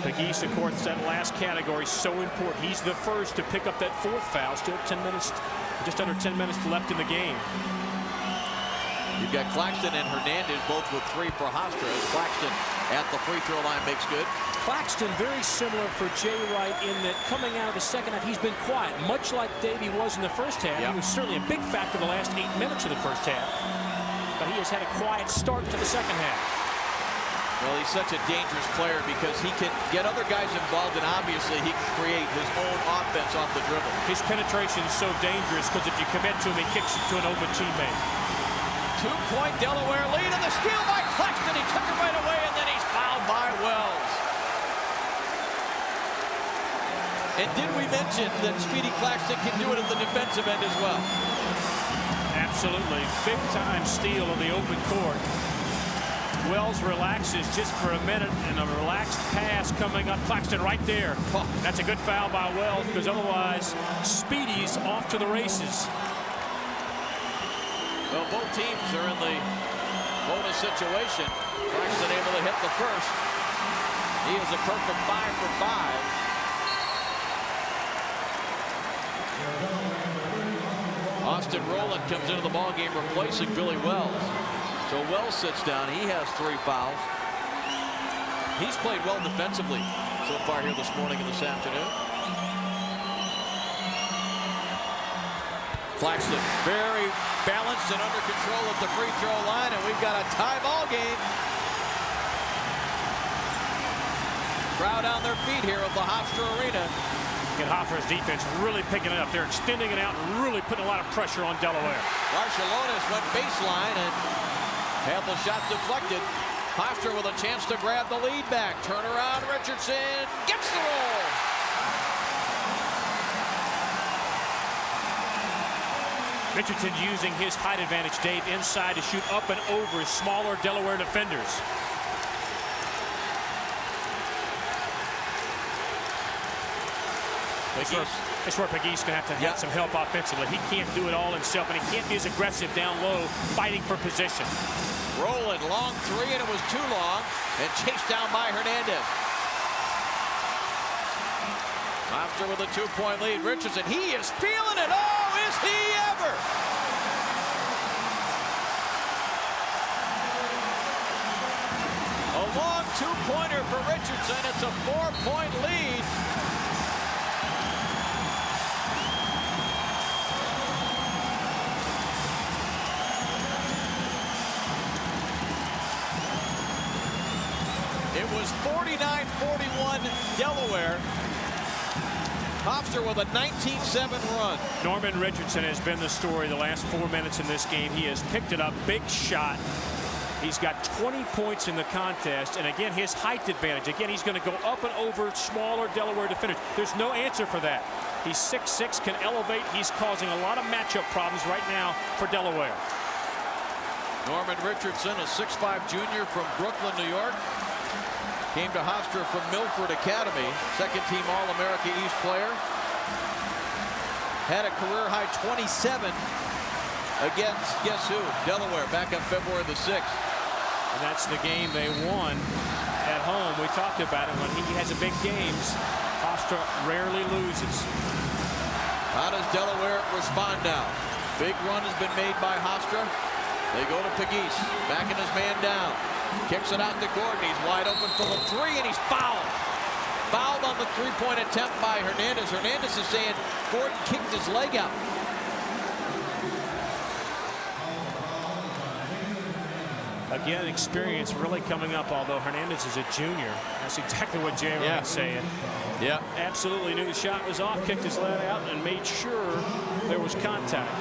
Pegues, of course, that last category is so important. He's the first to pick up that 4th foul. Still 10 minutes, just under 10 minutes left in the game. You've got Claxton and Hernandez both with 3 for Hofstra, as Claxton at the free throw line makes good. Claxton very similar for Jay Wright in that coming out of the second half, he's been quiet, much like Davey was in the first half. Yep. He was certainly a big factor the last 8 minutes of the first half, but he has had a quiet start to the second half. Well, he's such a dangerous player because he can get other guys involved, and obviously he can create his own offense off the dribble. His penetration is so dangerous because if you commit to him, he kicks it to an open teammate. 2-point Delaware lead, and the steal by Claxton. He took it right away, and then he's fouled by Wells. And did we mention that Speedy Claxton can do it at the defensive end as well? Absolutely. Big-time steal of the open court. Wells relaxes just for a minute, and a relaxed pass coming up. Claxton right there. That's a good foul by Wells, because otherwise Speedy's off to the races. Well, both teams are in the bonus situation. Claxton able to hit the first. He is a perfect 5 for 5. Austin Rowland comes into the ballgame replacing Billy Wells. So Wells sits down. He has 3 fouls. He's played well defensively so far here this morning and this afternoon. Claxton very balanced and under control at the free throw line, and we've got a tie ball game. Crowd on their feet here at the Hofstra Arena. And Hofstra's defense really picking it up. They're extending it out and really putting a lot of pressure on Delaware. Barcelona's went baseline and had the shot deflected. Hofstra with a chance to grab the lead back. Turnaround, Richardson gets the roll. Richardson's using his height advantage, Dave, inside to shoot up and over smaller Delaware defenders. That's where Pegues going to have some help offensively. He can't do it all himself, and he can't be as aggressive down low, fighting for position. Rowland, long 3, and it was too long, and chased down by Hernandez. Hofstra with a 2-point lead. Richardson, he is feeling it. Oh, is he ever? A long 2-pointer for Richardson. It's a 4-point lead. It was 49-41 Delaware. Hofstra with a 19-7 run. Norman Richardson has been the story the last 4 minutes in this game. He has picked it up, big shot. He's got 20 points in the contest, and again, his height advantage. Again, he's going to go up and over smaller Delaware defenders. There's no answer for that. He's 6'6", can elevate. He's causing a lot of matchup problems right now for Delaware. Norman Richardson, a 6'5" junior from Brooklyn, New York. Came to Hofstra from Milford Academy, second-team All-America East player. Had a career-high 27 against, guess who? Delaware, back on February the 6th. And that's the game they won at home. We talked about it. When he has a big games, Hofstra rarely loses. How does Delaware respond now? Big run has been made by Hofstra. They go to Pegues, backing his man down. Kicks it out to Gordon. He's wide open for the 3, and he's fouled. Fouled on the 3-point attempt by Hernandez. Hernandez is saying Gordon kicked his leg out. Again, experience really coming up, although Hernandez is a junior. That's exactly what Jay was saying. Yeah. Absolutely knew the shot was off, kicked his leg out, and made sure there was contact.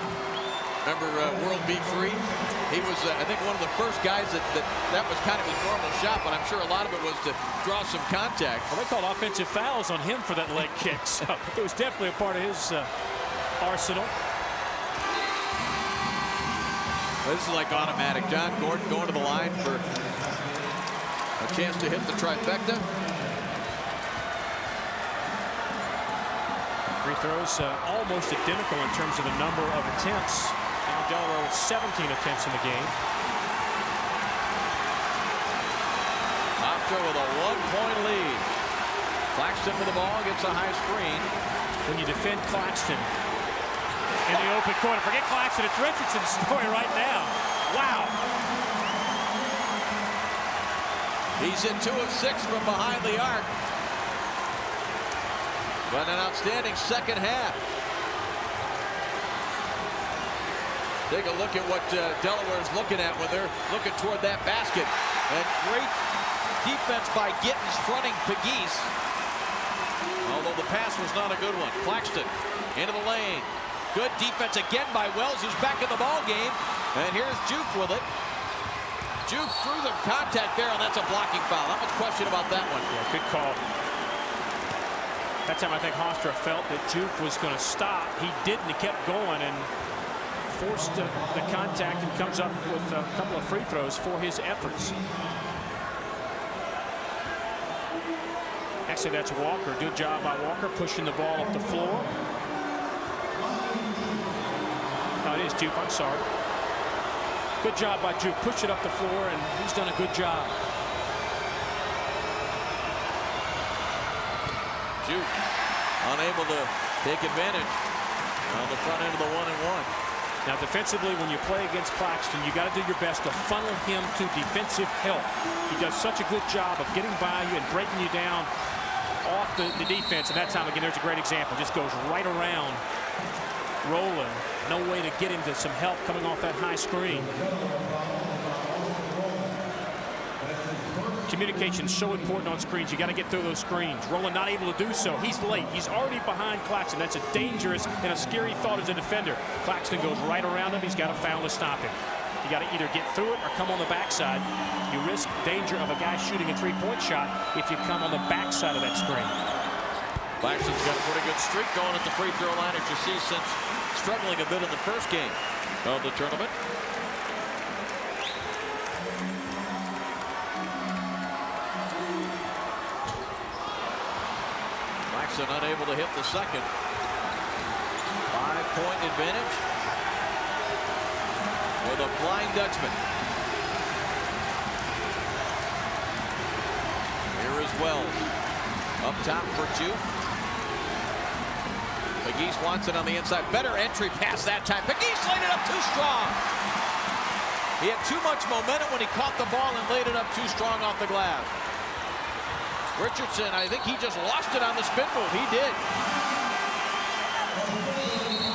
Remember World B3? He was, I think, one of the first guys that was kind of his normal shot, but I'm sure a lot of it was to draw some contact. Well, they called offensive fouls on him for that leg kick, so it was definitely a part of his arsenal. This is like automatic. John Gordon going to the line for a chance to hit the trifecta. Free throws almost identical in terms of the number of attempts. Now Delaware with 17 attempts in the game. Hofstra with a 1-point lead. Claxton with the ball, gets a high screen. When you defend Claxton in the open corner, forget Claxton, it's Richardson's story right now. Wow. He's in 2 of 6 from behind the arc. But an outstanding second half. Take a look at what Delaware is looking at when they're looking toward that basket. And great defense by Gittens fronting Pegues. Although the pass was not a good one. Claxton into the lane. Good defense again by Wells, who's back in the ball game. And here's Juke with it. Juke threw the contact there, and that's a blocking foul. Not much question about that one. Yeah, good call. That time I think Hofstra felt that Juke was going to stop. He didn't. He kept going and forced the contact and comes up with a couple of free throws for his efforts. Actually, that's Walker. Good job by Walker pushing the ball up the floor. No, it is Juke. I'm sorry. Good job by Juke. Push it up the floor, and he's done a good job. Juke unable to take advantage on the front end of the 1-and-1. Now, defensively, when you play against Claxton, you got to do your best to funnel him to defensive help. He does such a good job of getting by you and breaking you down off the defense. And that time, again, there's a great example. Just goes right around rolling. No way to get him to some help coming off that high screen. Communication is so important on screens. You got to get through those screens. Rowland not able to do so. He's late. He's already behind Claxton. That's a dangerous and a scary thought as a defender. Claxton goes right around him. He's got a foul to stop him. You got to either get through it or come on the backside. You risk danger of a guy shooting a three-point shot if you come on the backside of that screen. Claxton's got a pretty good streak going at the free throw line, as you see, since struggling a bit in the first game of the tournament. Claxton unable to hit the second. 5-point advantage with a Flying Dutchman. Here is Wells. Up top for Juke. Pegues wants it on the inside. Better entry pass that time. Pegues laid it up too strong. He had too much momentum when he caught the ball and laid it up too strong off the glass. Richardson, I think he just lost it on the spin move. He did.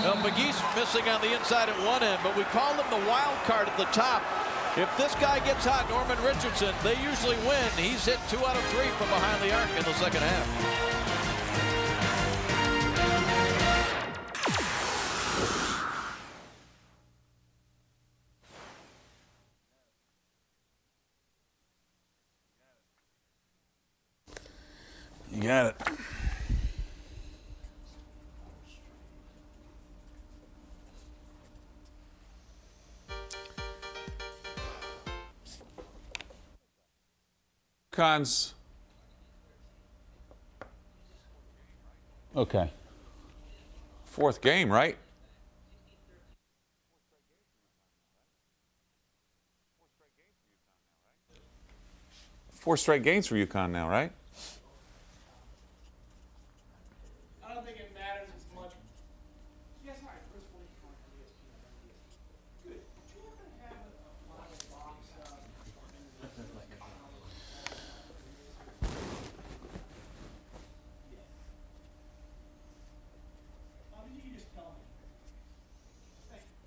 Now, Pegues missing on the inside at one end, but we call him the wild card at the top. If this guy gets hot, Norman Richardson, they usually win. He's hit 2 out of 3 from behind the arc in the second half. You got it. Cons. Okay. 4th game, right? Four straight games for UConn now, right? I don't think it matters as much. Yes, hi. Chris Williams on ESPN. Good. Did you ever have a live box? You can just tell me. Thank you.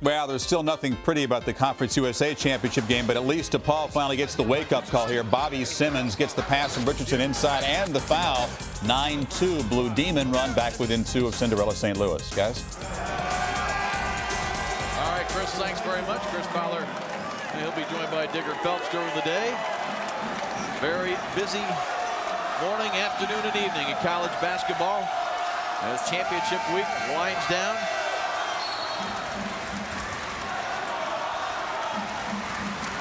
Well, there's still nothing pretty about the Conference USA Championship game, but at least DePaul finally gets the wake-up call here. Bobby Simmons gets the pass from Richardson inside and the foul. 9-2 Blue Demon run back within 2 of Cinderella St. Louis. Guys? All right, Chris, thanks very much. Chris Fowler, he'll be joined by Digger Phelps during the day. Very busy morning, afternoon, and evening in college basketball as championship week winds down.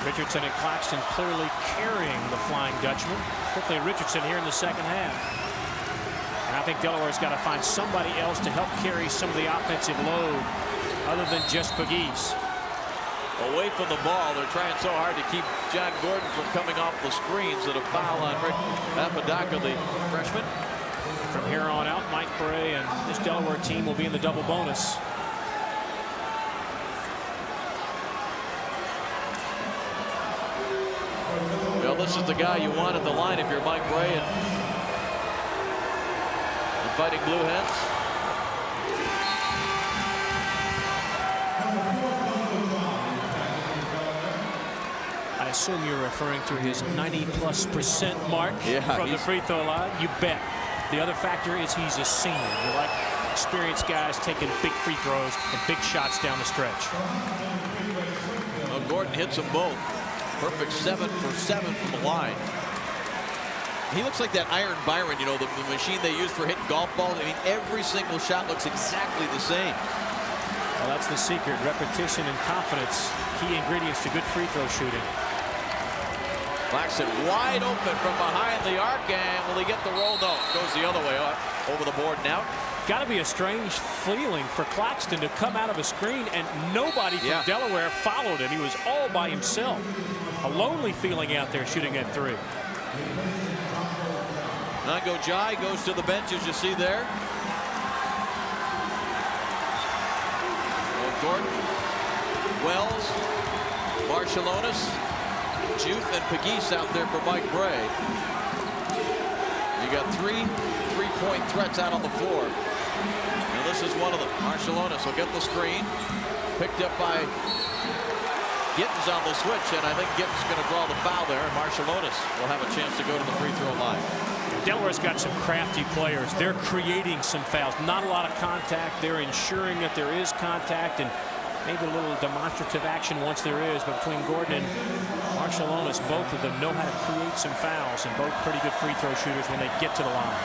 Richardson and Claxton clearly carrying the Flying Dutchman. Quickly Richardson here in the second half. And I think Delaware's got to find somebody else to help carry some of the offensive load other than just Pegues. Away from the ball, they're trying so hard to keep John Gordon from coming off the screens. That a foul on Rick Apodaca, the freshman. From here on out, Mike Bray and this Delaware team will be in the double bonus. Well, this is the guy you want at the line if you're Mike Bray and the Fighting Blue Hens. I assume you're referring to his 90+% mark from the free throw line. You bet. The other factor is he's a senior. You like experienced guys taking big free throws and big shots down the stretch. Well, Gordon hits them both. Perfect 7 for 7 from the line. He looks like that Iron Byron, you know, the machine they use for hitting golf balls. I mean, every single shot looks exactly the same. Well, that's the secret. Repetition and confidence. Key ingredients to good free throw shooting. Claxton wide open from behind the arc, and will he get the roll? No, goes the other way, over the board and out. Got to be a strange feeling for Claxton to come out of a screen and nobody from Delaware followed him. He was all by himself. A lonely feeling out there shooting at 3. Nango Jai goes to the bench, as you see there. Gordon, Wells, Marshallonis, Juth, and Pegues out there for Mike Bray. You got 3 three-point threats out on the floor. Now this is one of them. Marshallonis will get the screen. Picked up by Gittins on the switch, and I think Gittins is going to draw the foul there. And Marshallonis will have a chance to go to the free throw line. Delaware's got some crafty players. They're creating some fouls. Not a lot of contact. They're ensuring that there is contact and maybe a little demonstrative action once there is. But between Gordon and Marshallonis, both of them know how to create some fouls, and both pretty good free throw shooters when they get to the line.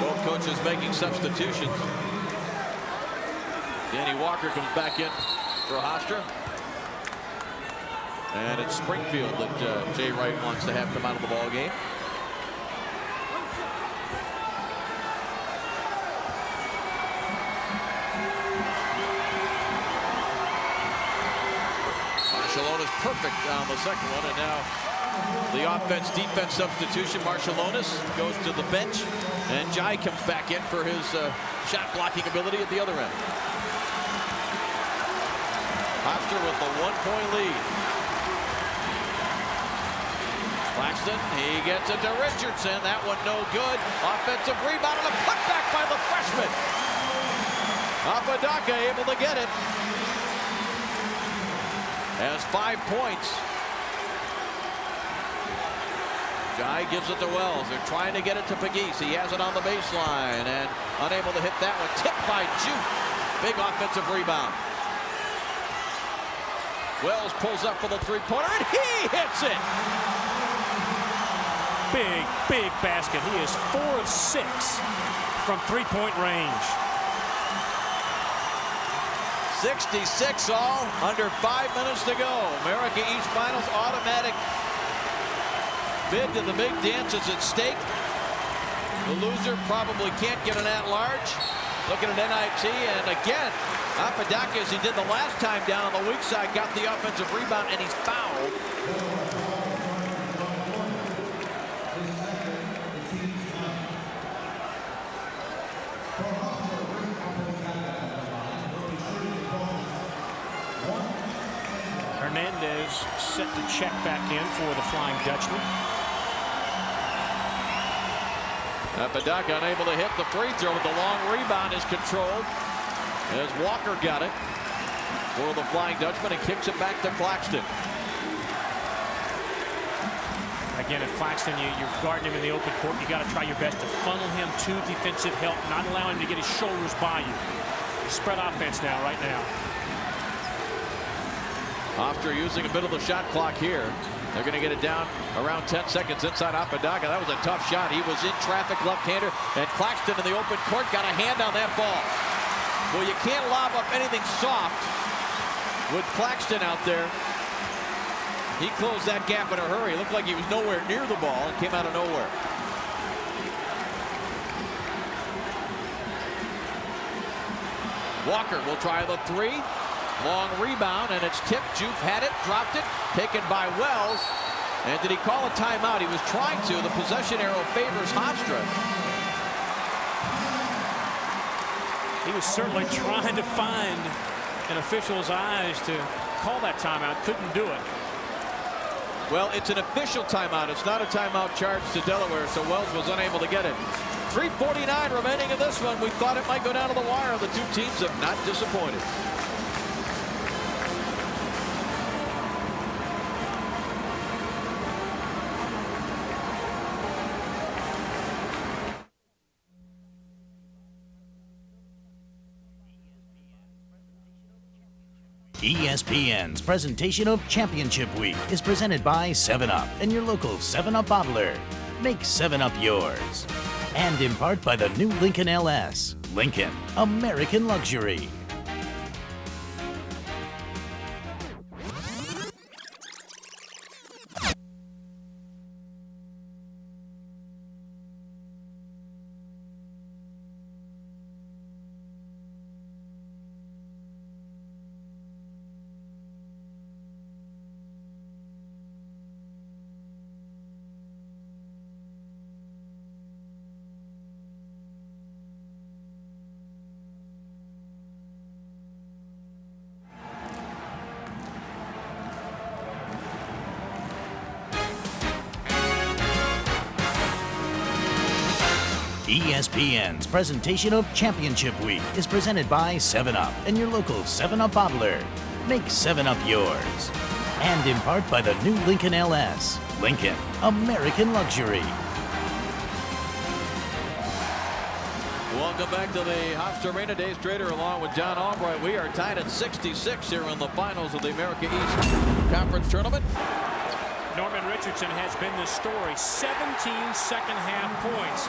Both coaches making substitutions. Danny Walker comes back in for Hofstra. And it's Springfield that Jay Wright wants to have come out of the ball game. Marshallonis perfect on the second one, and now the offense-defense substitution. Marshallonis goes to the bench, and Jai comes back in for his shot-blocking ability at the other end. Hofstra with the 1-point lead. Claxton, he gets it to Richardson. That one no good. Offensive rebound and a putback by the freshman. Apodaca able to get it. Has 5 points. Jai gives it to Wells. They're trying to get it to Pegues. He has it on the baseline and unable to hit that one. Tipped by Juth. Big offensive rebound. Wells pulls up for the three-pointer and he hits it. Big basket. He is 4 of 6 from three-point range. 66 all, under 5 minutes to go. America East Finals automatic bid to the big dance is at stake. The loser probably can't get an at-large. Looking at NIT, and again, Apodaca, as he did the last time down on the weak side, got the offensive rebound, and he's fouled. Hernandez set to check back in for the Flying Dutchman. Apodaca unable to hit the free throw, but the long rebound is controlled as Walker got it for the Flying Dutchman and kicks it back to Claxton. Again, if Claxton, you're guarding him in the open court, you got to try your best to funnel him to defensive help, not allow him to get his shoulders by you. Spread offense now, right now. Hofstra using a bit of the shot clock here. They're going to get it down around 10 seconds inside Apodaca. That was a tough shot. He was in traffic, left-hander, and Claxton in the open court got a hand on that ball. Well, you can't lob up anything soft with Claxton out there. He closed that gap in a hurry. It looked like he was nowhere near the ball and came out of nowhere. Walker will try the three. Long rebound, and it's tipped. Juve had it, dropped it, taken by Wells. And did he call a timeout? He was trying to. The possession arrow favors Hofstra. He was certainly trying to find an official's eyes to call that timeout. Couldn't do it. Well, it's an official timeout. It's not a timeout charge to Delaware, so Wells was unable to get it. 3:49 remaining in this one. We thought it might go down to the wire. The two teams have not disappointed. ESPN's presentation of Championship Week is presented by 7-Up and your local 7-Up bottler. Make 7-Up yours. And in part by the new Lincoln LS. Lincoln, American luxury. ESPN's presentation of Championship Week is presented by 7-Up and your local 7-Up bottler. Make 7-Up yours. And in part by the new Lincoln LS. Lincoln, American luxury. Welcome back to the Hofstra Arena. Dave Strader along with John Albright. We are tied at 66 here in the finals of the America East Conference Tournament. Norman Richardson has been the story. 17 second-half points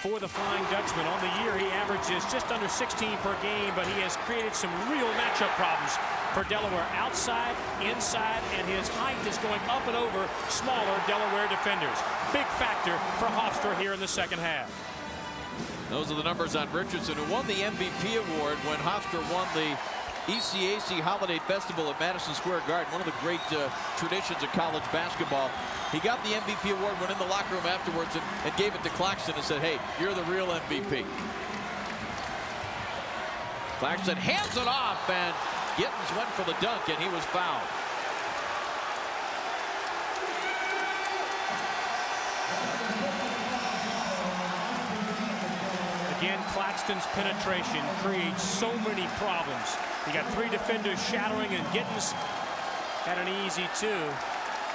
for the Flying Dutchman. On the year, he averages just under 16 per game, but he has created some real matchup problems for Delaware outside, inside, and his height is going up and over smaller Delaware defenders. Big factor for Hofstra here in the second half. Those are the numbers on Richardson, who won the MVP award when Hofstra won the ECAC Holiday Festival at Madison Square Garden, one of the great traditions of college basketball. He got the MVP award, went in the locker room afterwards and gave it to Claxton and said, hey, you're the real MVP. Claxton hands it off, and Gittins went for the dunk, and he was fouled. Again, Claxton's penetration creates so many problems. You got three defenders shattering, and Gittins had an easy two.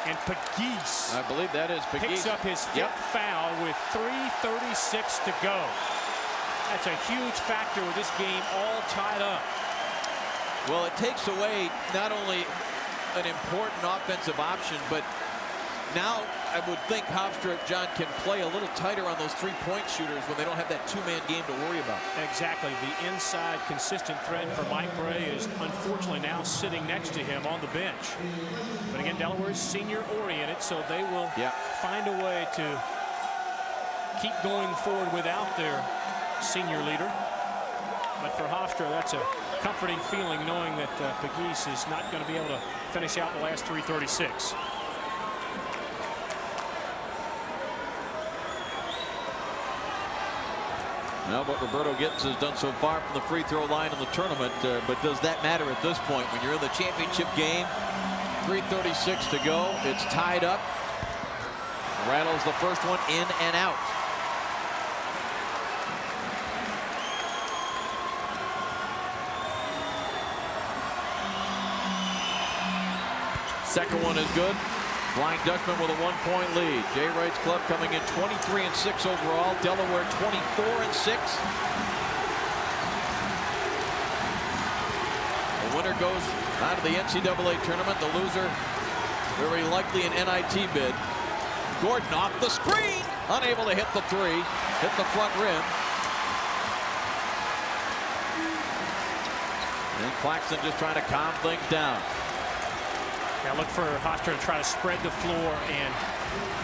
And Pegues, I believe that is Pegues, picks up his fifth foul with 3:36 to go. That's a huge factor with this game all tied up. Well, it takes away not only an important offensive option, but now I would think Hofstra, John, can play a little tighter on those three-point shooters when they don't have that two-man game to worry about. Exactly. The inside consistent threat for Mike Bray is unfortunately now sitting next to him on the bench. But again, Delaware is senior-oriented, so they will find a way to keep going forward without their senior leader. But for Hofstra, that's a comforting feeling knowing that Pegues is not going to be able to finish out the last 3:36. Now, what Roberto Gittins has done so far from the free throw line in the tournament, but does that matter at this point when you're in the championship game? 3:36 to go. It's tied up. Rattles the first one in and out. Second one is good. Flying Dutchman with a 1-point lead. Jay Wright's club coming in 23-6 overall. Delaware 24-6. The winner goes out of the NCAA tournament. The loser, very likely an NIT bid. Gordon off the screen, unable to hit the three, hit the front rim. And Claxton just trying to calm things down. Now look for Hofstra to try to spread the floor and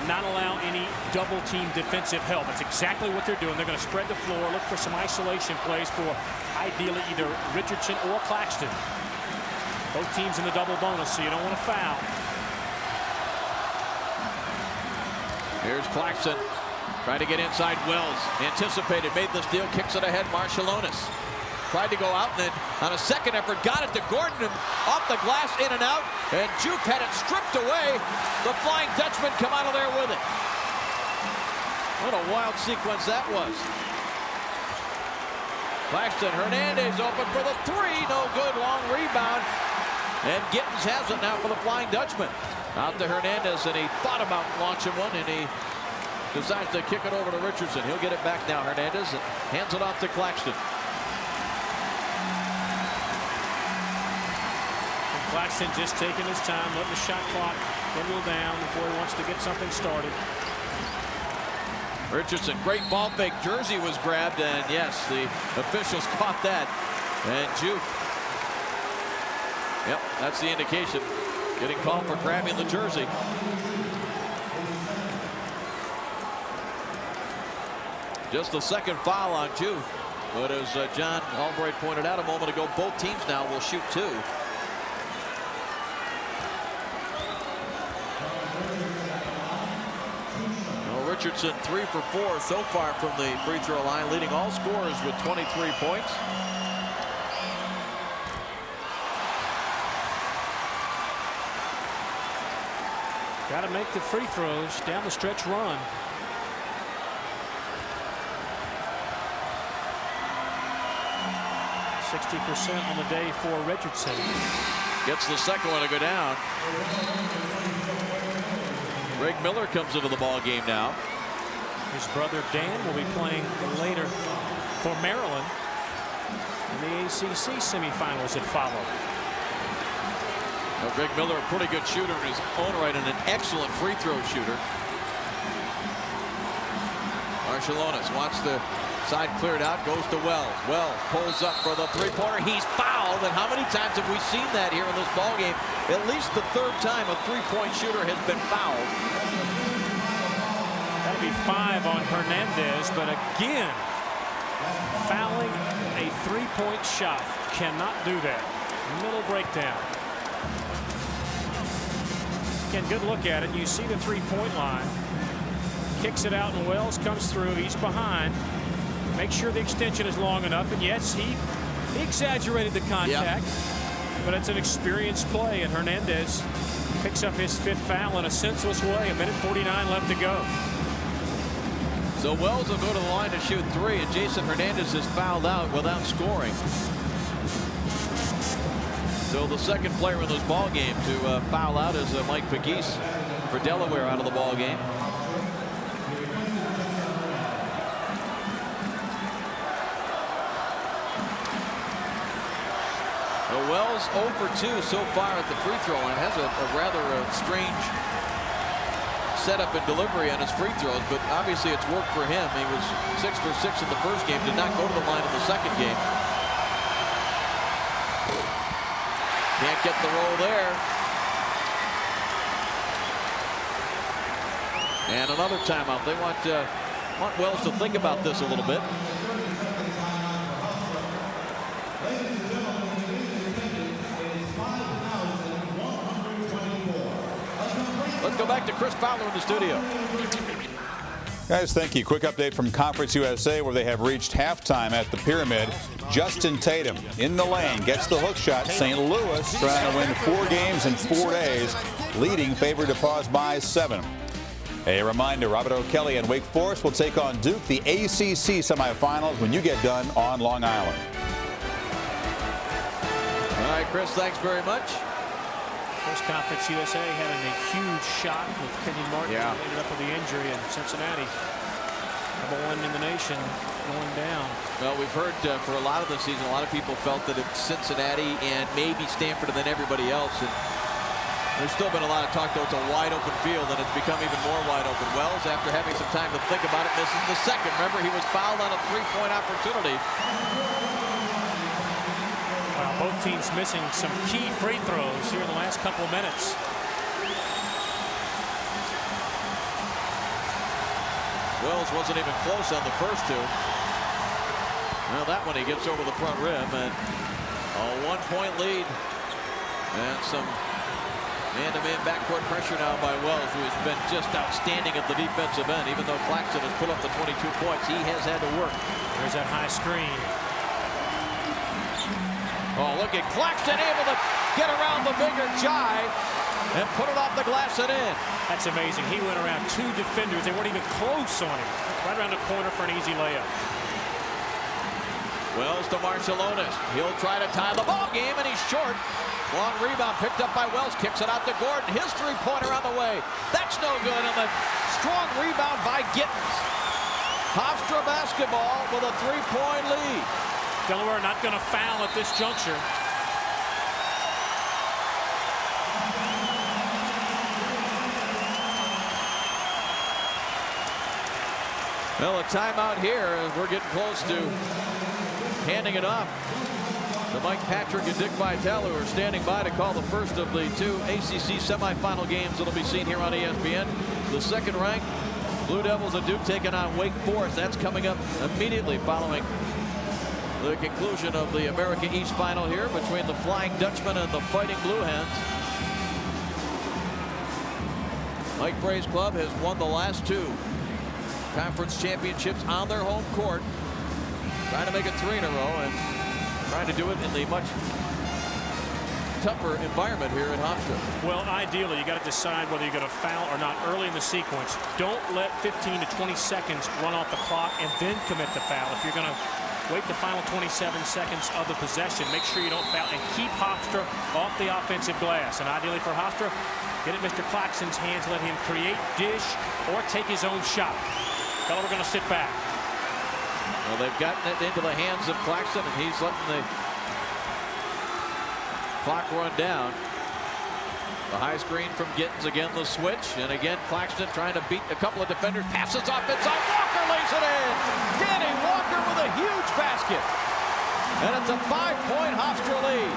not allow any double team defensive help. That's exactly what they're doing. They're going to spread the floor, look for some isolation plays for ideally either Richardson or Claxton. Both teams in the double bonus, so you don't want to foul. Here's Claxton trying to get inside Wells. Anticipated, made the steal, kicks it ahead. Marshallonis tried to go out and then on a second effort got it to Gordon, and off the glass, in and out, and Juke had it stripped away. The Flying Dutchman come out of there with it. What a wild sequence that was. Claxton, Hernandez open for the three, no good, long rebound, and Gittins has it now for the Flying Dutchman. Out to Hernandez, and he thought about launching one, and he decides to kick it over to Richardson. He'll get it back now, Hernandez, and hands it off to Claxton. Claxton just taking his time, letting the shot clock dwindle down before he wants to get something started. Richardson, great ball fake. Jersey was grabbed, and yes, the officials caught that. And Juke, yep, that's the indication. Getting called for grabbing the jersey. Just the second foul on Juke. But as John Albright pointed out a moment ago, both teams now will shoot two. Richardson 3 for 4 so far from the free throw line, leading all scorers with 23 points. Got to make the free throws down the stretch run. %60% on the day for Richardson. Gets the second one to go down. Greg Miller comes into the ball game now. His brother Dan will be playing later for Maryland in the ACC semifinals that follow. Well, Greg Miller, a pretty good shooter in his own right, and an excellent free throw shooter. Marshallonis wants the side cleared out, goes to Wells. Wells pulls up for the three-pointer. He's fouled, and how many times have we seen that here in this ball game? At least the third time a three-point shooter has been fouled. That'll be 5 on Hernandez, but again, fouling a three-point shot. Cannot do that. Middle breakdown. Again, good look at it. You see the three-point line. Kicks it out, and Wells comes through. He's behind. Make sure the extension is long enough. And yes, he exaggerated the contact. Yep. But it's an experienced play, and Hernandez picks up his 5th foul in a senseless way. 1:49 left to go. So Wells will go to the line to shoot 3, and Jason Hernandez is fouled out without scoring. So the second player in this ball game to foul out is Mike Pegues for Delaware out of the ball game. Wells 0 for 2 so far at the free throw line. Has a rather strange setup and delivery on his free throws, but obviously it's worked for him. He was 6 for 6 in the first game, did not go to the line in the second game. Can't get the roll there. And another timeout. They want Wells to think about this a little bit. Let's go back to Chris Fowler in the studio. Guys, thank you. Quick update from Conference USA, where they have reached halftime at the Pyramid. Justin Tatum in the lane gets the hook shot. St. Louis trying to win 4 games in 4 days, leading, favored to pause by 7. A reminder, Robert O'Kelly and Wake Forest will take on Duke, the ACC semifinals, when you get done on Long Island. All right, Chris, thanks very much. First Conference USA had a huge shot with Kenny Martin. Yeah. Ended up with the injury in Cincinnati. #1 in the nation going down. Well, we've heard for a lot of the season, a lot of people felt that it's Cincinnati and maybe Stanford and then everybody else. And there's still been a lot of talk, though. It's a wide open field, and it's become even more wide open. Wells, after having some time to think about it, misses the second. Remember, he was fouled on a three-point opportunity. Well, both teams missing some key free throws here in the last couple of minutes. Wells wasn't even close on the first two. Well, that one he gets over the front rim, and a 1-point lead. And some man-to-man backcourt pressure now by Wells, who has been just outstanding at the defensive end. Even though Claxton has put up the 22 points, he has had to work. There's that high screen. Oh, look at Claxton able to get around the bigger Jai and put it off the glass and in. That's amazing. He went around 2 defenders. They weren't even close on him. Right around the corner for an easy layup. Wells to Marciulionis. He'll try to tie the ball game, and he's short. Long rebound picked up by Wells. Kicks it out to Gordon. His three-pointer on the way. That's no good. And the strong rebound by Gittens. Hofstra basketball with a 3-point lead. Delaware not going to foul at this juncture. Well, a timeout here as we're getting close to handing it off to Mike Patrick and Dick Vitale, who are standing by to call the first of the 2 ACC semifinal games that'll be seen here on ESPN. The second-ranked Blue Devils of Duke taking on Wake Forest. That's coming up immediately following the conclusion of the America East final here between the Flying Dutchman and the Fighting Blue Hens. Mike Bray's club has won the last 2 conference championships on their home court. Trying to make it 3 in a row and trying to do it in the much tougher environment here at Hofstra. Well, ideally, you got to decide whether you're going to foul or not early in the sequence. Don't let 15 to 20 seconds run off the clock and then commit the foul. If you're going to wait the final 27 seconds of the possession, make sure you don't foul and keep Hofstra off the offensive glass. And ideally for Hofstra, get it Mr. Claxton's hands, let him create, dish, or take his own shot. Delaware going to sit back. Well, they've gotten it into the hands of Claxton, and he's letting the clock run down. The high screen from Gittens, again the switch, and again Claxton trying to beat a couple of defenders. Passes off inside. Walker lays it in. Danny Walker with a huge basket, and it's a 5-point Hofstra lead.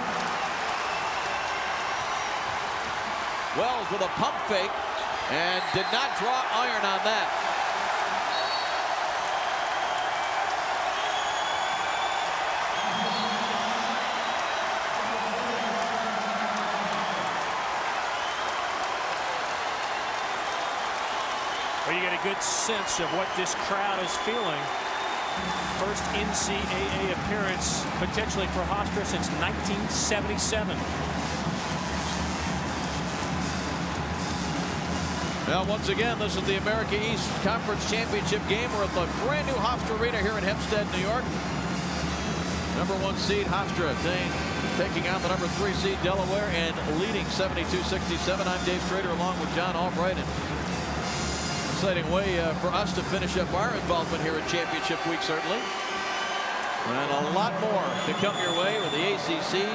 Wells with a pump fake and did not draw iron on that. Well, you get a good sense of what this crowd is feeling. First NCAA appearance potentially for Hofstra since 1977. Well, once again, this is the America East Conference Championship game. We're at the brand new Hofstra Arena here in Hempstead, New York. #1 seed Hofstra taking on the #3 seed Delaware and leading 72-67. I'm Dave Schrader along with John Albright. And exciting way for us to finish up our involvement here at Championship Week, certainly. And a lot more to come your way with the ACC.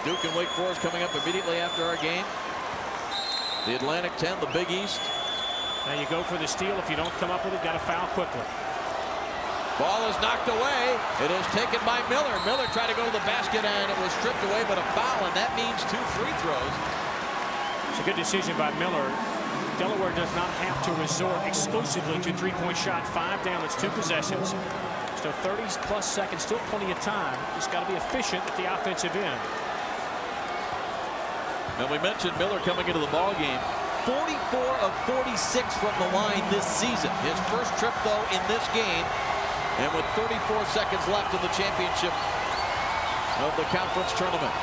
Duke and Wake Forest coming up immediately after our game. The Atlantic 10, the Big East. Now you go for the steal. If you don't come up with it, got to foul quickly. Ball is knocked away. It is taken by Miller. Miller tried to go to the basket and it was stripped away, but a foul, and that means 2 free throws. It's a good decision by Miller. Delaware does not have to resort exclusively to 3-point shot. 5 down, it's 2 possessions. So 30+ seconds, still plenty of time. Just got to be efficient at the offensive end. And we mentioned Miller coming into the ball game. 44 of 46 from the line this season. His first trip, though, in this game. And with 34 seconds left in the championship of the conference tournament.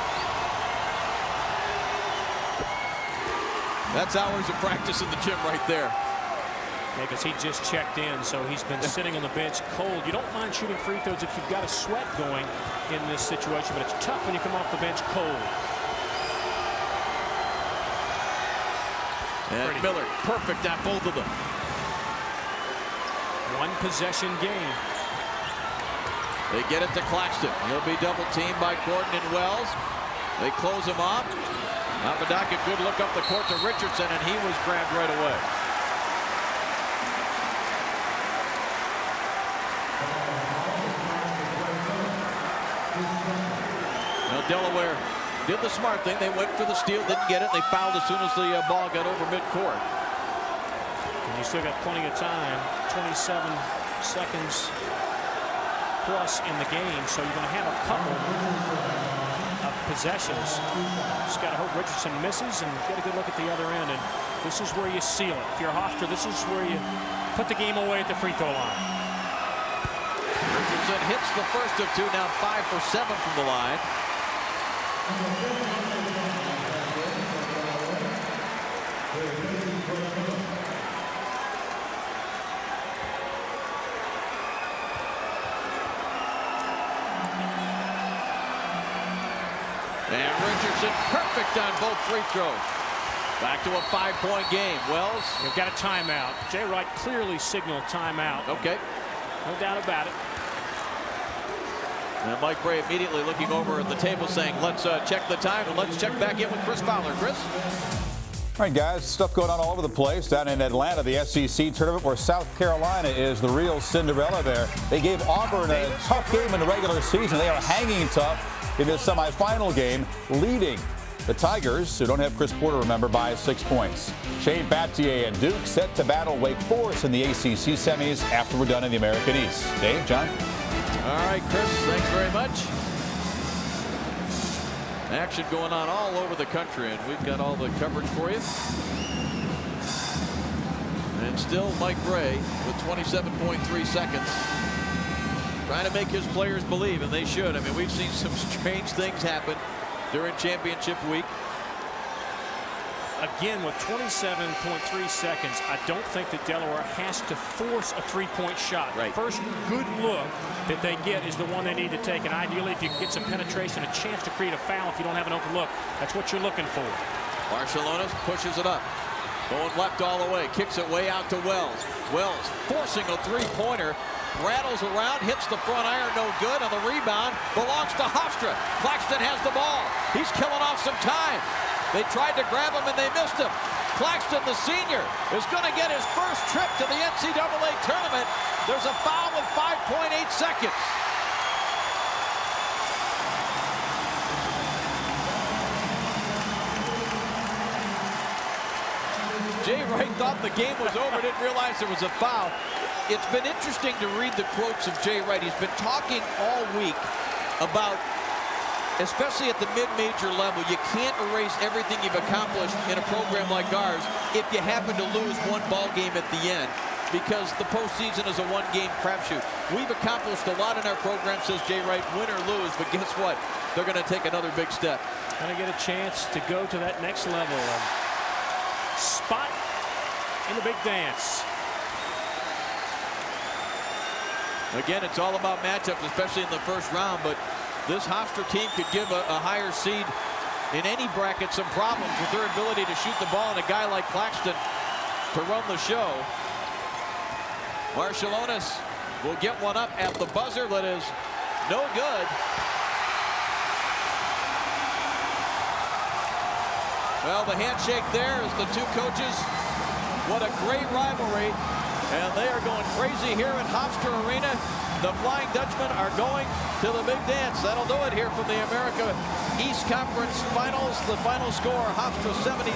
That's hours of practice in the gym right there. Yeah, because he just checked in, so he's been sitting on the bench cold. You don't mind shooting free throws if you've got a sweat going in this situation, but it's tough when you come off the bench cold. And Miller, perfect at both of them. One possession game. They get it to Claxton. He'll be double teamed by Gordon and Wells. They close him off. Apodaca, good look up the court to Richardson, and he was grabbed right away. Now Delaware did the smart thing. They went for the steal, didn't get it. They fouled as soon as the ball got over midcourt. And you still got plenty of time. 27 seconds plus in the game, so you're going to have a couple of possessions. Just got to hope Richardson misses and get a good look at the other end. And this is where you seal it. If you're Hofstra, this is where you put the game away at the free throw line. Richardson hits the first of two, now 5 for 7 from the line. And Richardson perfect on both free throws. Back to a 5-point game. Wells. They've got a timeout. Jay Wright clearly signaled timeout. Okay. No doubt about it. And Mike Bray immediately looking over at the table saying, let's check the time and let's check back in with Chris Fowler. Chris? All right, guys, stuff going on all over the place. Down in Atlanta, the SEC tournament where South Carolina is the real Cinderella there. They gave Auburn a tough game in the regular season. They are hanging tough in this semifinal game, leading the Tigers, who don't have Chris Porter, remember, by 6 points. Shane Battier and Duke set to battle Wake Forest in the ACC semis after we're done in the American East. Dave, John? All right, Chris, thanks very much. Action going on all over the country, and we've got all the coverage for you. And still Mike Bray with 27.3 seconds. Trying to make his players believe, and they should. I mean, we've seen some strange things happen during championship week. Again, with 27.3 seconds, I don't think that Delaware has to force a three-point shot. Right. The first good look that they get is the one they need to take. And ideally, if you can get some penetration, a chance to create a foul if you don't have an open look, that's what you're looking for. Barcelonas pushes it up. Going left all the way. Kicks it way out to Wells. Wells forcing a three-pointer. Rattles around, hits the front iron, no good. On the rebound, belongs to Hofstra. Claxton has the ball. He's killing off some time. They tried to grab him and they missed him. Claxton, the senior, is going to get his first trip to the NCAA tournament. There's a foul with 5.8 seconds. Jay Wright thought the game was over, didn't realize there was a foul. It's been interesting to read the quotes of Jay Wright. He's been talking all week about, especially at the mid-major level, you can't erase everything you've accomplished in a program like ours if you happen to lose one ball game at the end, because the postseason is a one-game crapshoot. We've accomplished a lot in our program, says Jay Wright, win or lose, but guess what? They're going to take another big step. Going to get a chance to go to that next level. Spot in the big dance. Again, it's all about matchups, especially in the first round, but this Hofstra team could give a higher seed in any bracket some problems with their ability to shoot the ball and a guy like Claxton to run the show. Barcelonas will get one up at the buzzer that is no good. Well, the handshake there is the two coaches. What a great rivalry. And they are going crazy here at Hofstra Arena. The Flying Dutchmen are going to the big dance. That'll do it here from the America East Conference Finals. The final score, Hofstra 76,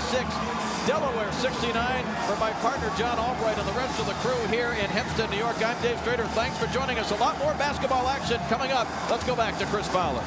Delaware 69. For my partner, John Albright, and the rest of the crew here in Hempstead, New York, I'm Dave Strader. Thanks for joining us. A lot more basketball action coming up. Let's go back to Chris Fowler.